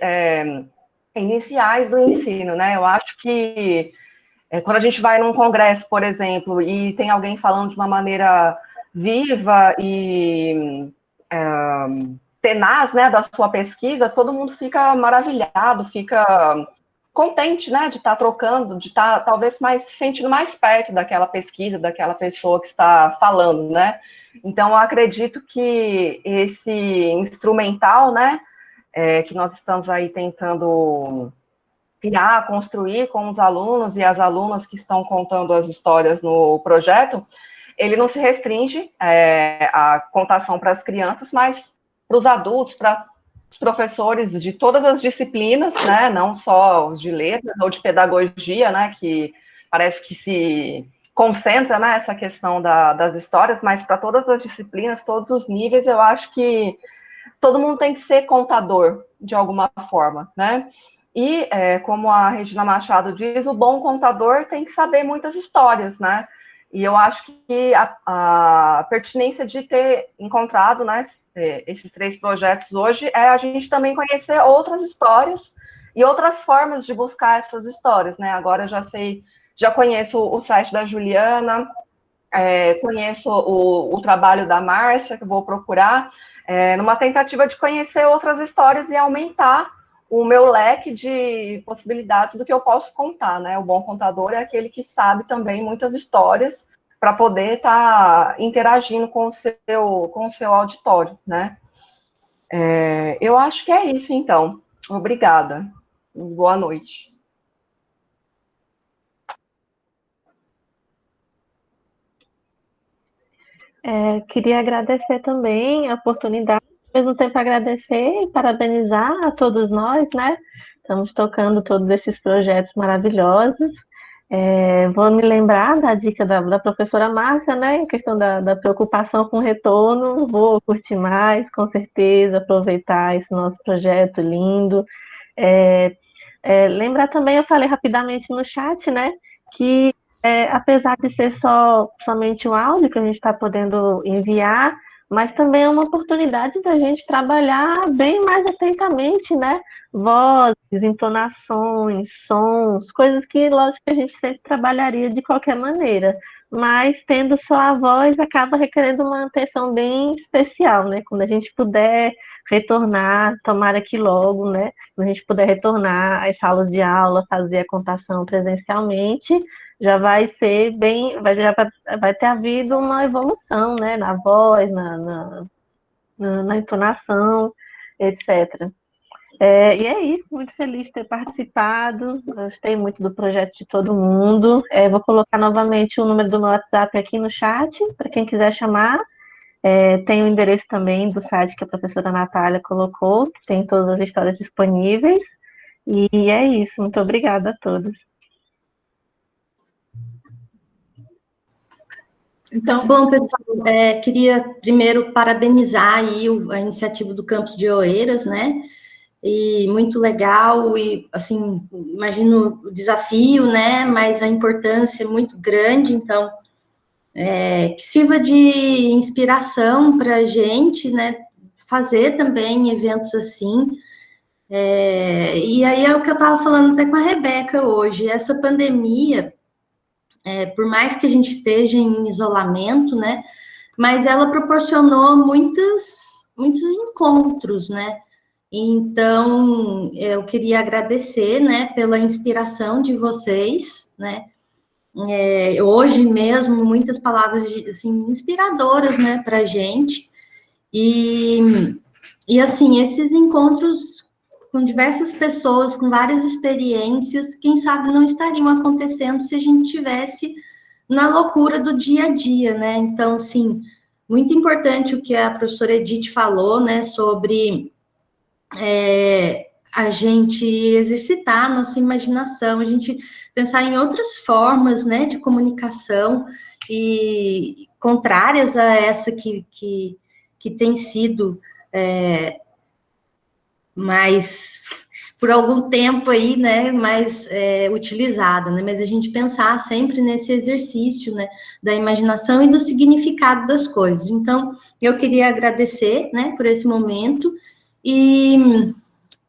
iniciais do ensino, né. Eu acho que quando a gente vai num congresso, por exemplo, e tem alguém falando de uma maneira viva e tenaz, né, da sua pesquisa, todo mundo fica maravilhado, fica contente, né, de estar trocando, de estar talvez se sentindo mais perto daquela pesquisa, daquela pessoa que está falando, né. Então, eu acredito que esse instrumental, né, que nós estamos aí tentando criar, construir com os alunos e as alunas que estão contando as histórias no projeto, ele não se restringe à contação para as crianças, mas para os adultos, para os professores de todas as disciplinas, né, não só os de letras ou de pedagogia, né, que parece que se concentra, né, essa questão das histórias, mas para todas as disciplinas, todos os níveis, eu acho que todo mundo tem que ser contador, de alguma forma, né? E, como a Regina Machado diz, o bom contador tem que saber muitas histórias, né? E eu acho que a pertinência de ter encontrado, né, esses 3 projetos hoje é a gente também conhecer outras histórias e outras formas de buscar essas histórias, né? Agora eu já conheço o site da Juliana, conheço o trabalho da Márcia, que eu vou procurar, numa tentativa de conhecer outras histórias e aumentar o meu leque de possibilidades do que eu posso contar, né? O bom contador é aquele que sabe também muitas histórias para poder estar interagindo com o seu auditório, né? Eu acho que é isso, então. Obrigada. Boa noite. Queria agradecer também a oportunidade, ao mesmo tempo agradecer e parabenizar a todos nós, né? Estamos tocando todos esses projetos maravilhosos. Vou me lembrar da dica da professora Márcia, né? Em questão da preocupação com o retorno, vou curtir mais, com certeza, aproveitar esse nosso projeto lindo. Lembrar também, eu falei rapidamente no chat, né? Que apesar de ser somente um áudio que a gente está podendo enviar, mas também é uma oportunidade da gente trabalhar bem mais atentamente, né? Vozes, entonações, sons, coisas que, lógico, a gente sempre trabalharia de qualquer maneira, mas tendo só a voz acaba requerendo uma atenção bem especial, né? Quando a gente puder retornar, tomara que logo, né? Quando a gente puder retornar às salas de aula, fazer a contação presencialmente, já vai ser bem, vai ter havido uma evolução, né, na voz, na entonação, etc. E é isso, muito feliz de ter participado, gostei muito do projeto de todo mundo. Vou colocar novamente o número do meu WhatsApp aqui no chat, para quem quiser chamar. Tem o endereço também do site que a professora Natália colocou, que tem todas as histórias disponíveis. E é isso, muito obrigada a todos. Então, bom, pessoal, queria primeiro parabenizar aí a iniciativa do Campus de Oeiras, né? E muito legal, e assim, imagino o desafio, né? Mas a importância é muito grande, então, que sirva de inspiração para a gente, né? Fazer também eventos assim. E aí é o que eu estava falando até com a Rebeca hoje, essa pandemia. Por mais que a gente esteja em isolamento, né, mas ela proporcionou muitos encontros, né, então eu queria agradecer, né, pela inspiração de vocês, né, hoje mesmo muitas palavras, assim, inspiradoras, né, para a gente, e assim, esses encontros com diversas pessoas, com várias experiências, quem sabe não estariam acontecendo se a gente tivesse na loucura do dia a dia, né? Então, assim, muito importante o que a professora Edith falou, né, sobre a gente exercitar a nossa imaginação, a gente pensar em outras formas, né, de comunicação e contrárias a essa que tem sido mais, por algum tempo aí, né, mais utilizada, né, mas a gente pensar sempre nesse exercício, né, da imaginação e do significado das coisas. Então, eu queria agradecer, né, por esse momento, e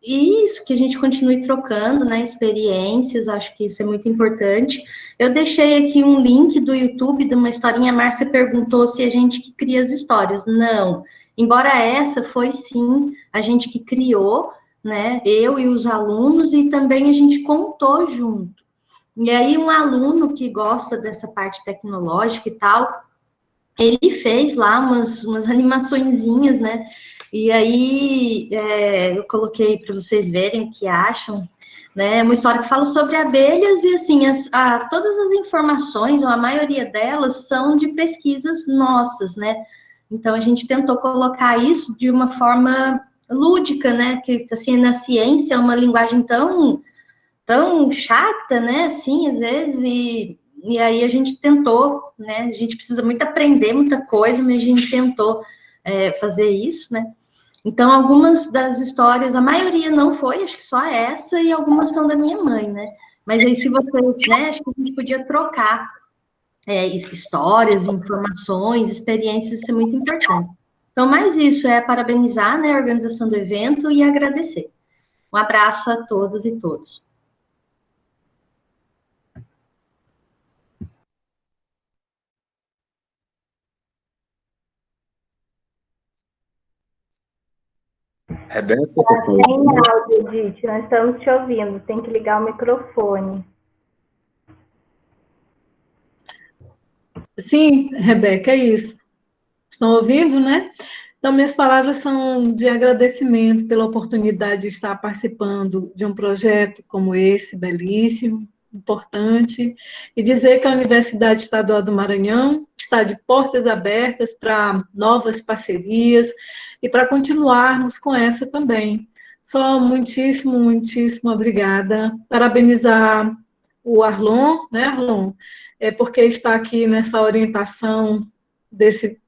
isso, que a gente continue trocando, né, experiências, acho que isso é muito importante. Eu deixei aqui um link do YouTube de uma historinha, a Márcia perguntou se a gente que cria as histórias. Não, embora essa foi sim a gente que criou, né, eu e os alunos, e também a gente contou junto. E aí um aluno que gosta dessa parte tecnológica e tal, ele fez lá umas animaçõezinhas, né? E aí eu coloquei para vocês verem o que acham, né? É uma história que fala sobre abelhas e assim, todas as informações, ou a maioria delas, são de pesquisas nossas, né? Então a gente tentou colocar isso de uma forma lúdica, né? Que assim, na ciência é uma linguagem tão chata, né? Assim, às vezes, e aí a gente tentou, né, a gente precisa muito aprender muita coisa, mas a gente tentou fazer isso, né. Então, algumas das histórias, a maioria não foi, acho que só essa, e algumas são da minha mãe, né. Mas aí, se vocês, né, acho que a gente podia trocar histórias, informações, experiências, isso é muito importante. Então, mais isso, parabenizar, né, a organização do evento e agradecer. Um abraço a todas e todos. Rebeca, Tem áudio, Dite, nós estamos te ouvindo, tem que ligar o microfone. Sim, Rebeca, é isso. Estão ouvindo, né? Então, minhas palavras são de agradecimento pela oportunidade de estar participando de um projeto como esse, belíssimo, importante, e dizer que a Universidade Estadual do Maranhão está de portas abertas para novas parcerias e para continuarmos com essa também. Só muitíssimo, muitíssimo obrigada. Parabenizar o Arlon, né, Arlon? Porque está aqui nessa orientação desse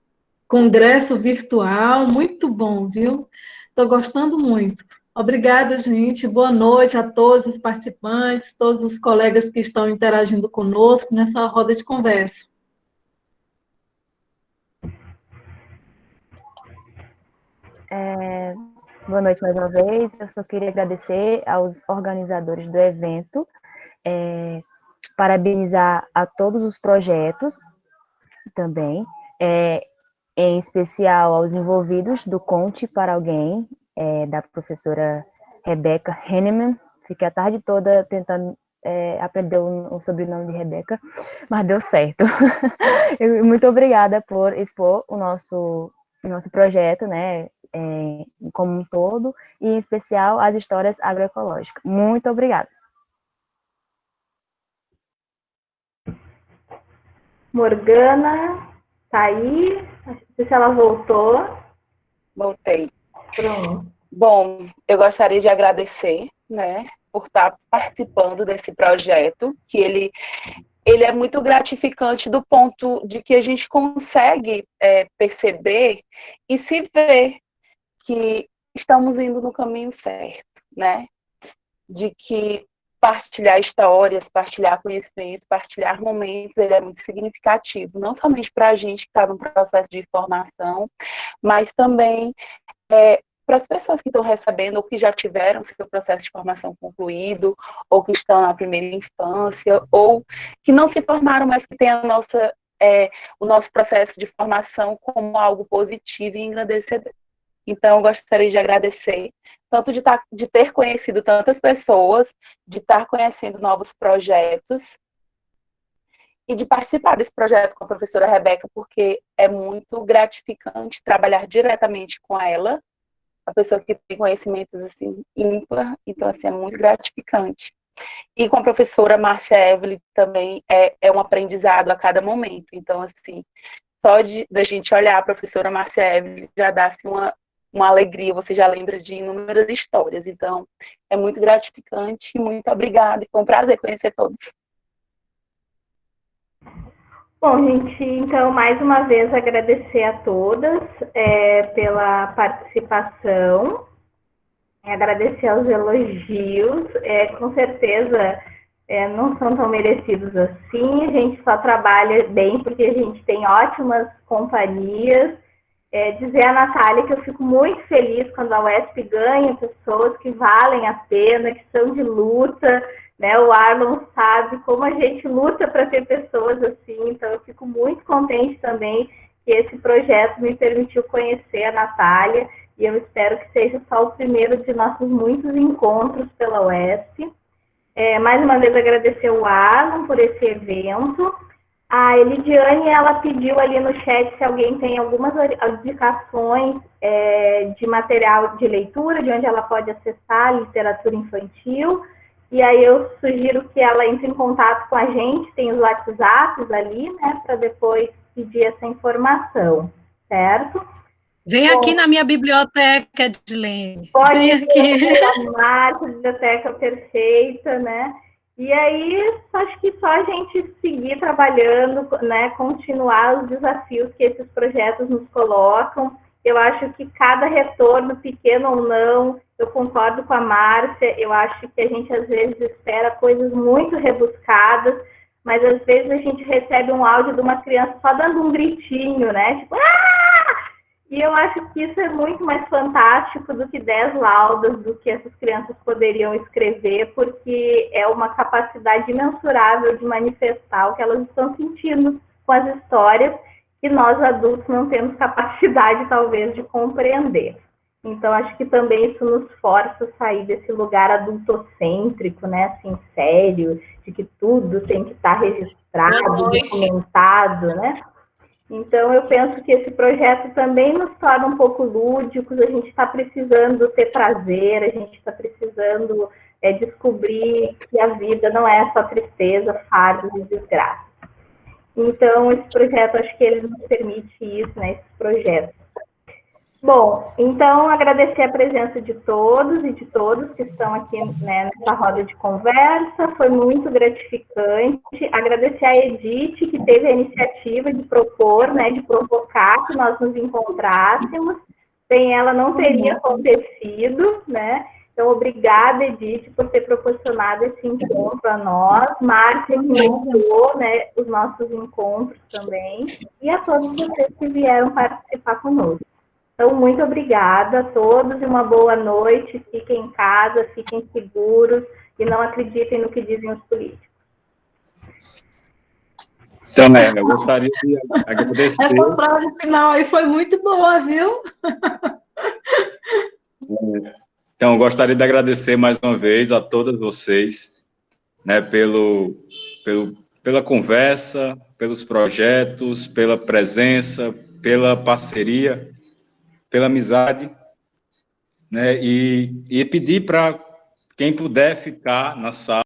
congresso virtual, muito bom, viu? Estou gostando muito. Obrigada, gente. Boa noite a todos os participantes, todos os colegas que estão interagindo conosco nessa roda de conversa. Boa noite mais uma vez. Eu só queria agradecer aos organizadores do evento, parabenizar a todos os projetos também, em especial aos envolvidos do Conte para Alguém, da professora Rebeca Henneman. Fiquei a tarde toda tentando aprender o sobrenome de Rebeca, mas deu certo. Muito obrigada por expor o nosso projeto, né, como um todo, e em especial as histórias agroecológicas. Muito obrigada. Morgana, tá aí? Não sei se ela voltou. Voltei. Pronto. Bom, eu gostaria de agradecer, né, por estar participando desse projeto, que ele é muito gratificante do ponto de que a gente consegue perceber e se ver que estamos indo no caminho certo, né? De que partilhar histórias, partilhar conhecimento, partilhar momentos, ele é muito significativo, não somente para a gente que está no processo de formação, mas também para as pessoas que estão recebendo ou que já tiveram seu processo de formação concluído, ou que estão na primeira infância, ou que não se formaram, mas que têm o nosso processo de formação como algo positivo e engrandecedor. Então, eu gostaria de agradecer, tanto de ter conhecido tantas pessoas, de estar conhecendo novos projetos, e de participar desse projeto com a professora Rebeca, porque é muito gratificante trabalhar diretamente com ela, a pessoa que tem conhecimentos, assim, ímpar, então, assim, é muito gratificante. E com a professora Márcia Evelyn também é um aprendizado a cada momento. Então, assim, só da gente olhar a professora Márcia Evelyn já dá, assim, uma alegria, você já lembra de inúmeras histórias. Então, é muito gratificante, muito obrigada, e foi um prazer conhecer todos. Bom, gente, então, mais uma vez, agradecer a todas pela participação, agradecer aos elogios, com certeza não são tão merecidos assim, a gente só trabalha bem porque a gente tem ótimas companhias. Dizer a Natália que eu fico muito feliz quando a UESP ganha pessoas que valem a pena, que são de luta, né? O Arlon sabe como a gente luta para ter pessoas assim, então eu fico muito contente também que esse projeto me permitiu conhecer a Natália, e eu espero que seja só o primeiro de nossos muitos encontros pela UESP. Mais uma vez agradecer o Arlon por esse evento. A Elidiane, ela pediu ali no chat se alguém tem algumas indicações de material de leitura, de onde ela pode acessar a literatura infantil. E aí eu sugiro que ela entre em contato com a gente, tem os WhatsApps ali, né, para depois pedir essa informação, certo? Vem aqui na minha biblioteca, Edilene. Pode Vem aqui. a biblioteca perfeita, né? E aí, acho que só a gente seguir trabalhando, né, continuar os desafios que esses projetos nos colocam. Eu acho que cada retorno, pequeno ou não, eu concordo com a Márcia, eu acho que a gente às vezes espera coisas muito rebuscadas, mas às vezes a gente recebe um áudio de uma criança só dando um gritinho, né? Tipo, ah! E eu acho que isso é muito mais fantástico do que 10 laudas, do que essas crianças poderiam escrever, porque é uma capacidade imensurável de manifestar o que elas estão sentindo com as histórias, que nós adultos não temos capacidade, talvez, de compreender. Então, acho que também isso nos força a sair desse lugar adultocêntrico, né, assim, sério, de que tudo tem que estar registrado, documentado, né? Então, eu penso que esse projeto também nos torna um pouco lúdicos, a gente está precisando ter prazer, a gente está precisando descobrir que a vida não é só tristeza, fardos e desgraça. Então, esse projeto, acho que ele nos permite isso, né, esses projetos. Bom, então, agradecer a presença de todos e de todas que estão aqui, né, nessa roda de conversa, foi muito gratificante. Agradecer a Edith, que teve a iniciativa de propor, né, de provocar que nós nos encontrássemos. Sem ela não teria acontecido, né? Então, obrigada, Edith, por ter proporcionado esse encontro a nós. Márcia, que iniciou, né, os nossos encontros também. E a todos vocês que vieram participar conosco. Então, muito obrigada a todos e uma boa noite. Fiquem em casa, fiquem seguros e não acreditem no que dizem os políticos. Então, eu gostaria de agradecer. Essa frase final aí foi muito boa, viu? Então, eu gostaria de agradecer mais uma vez a todas vocês, né, pela conversa, pelos projetos, pela presença, pela parceria, pela amizade, né, e pedir para quem puder ficar na sala,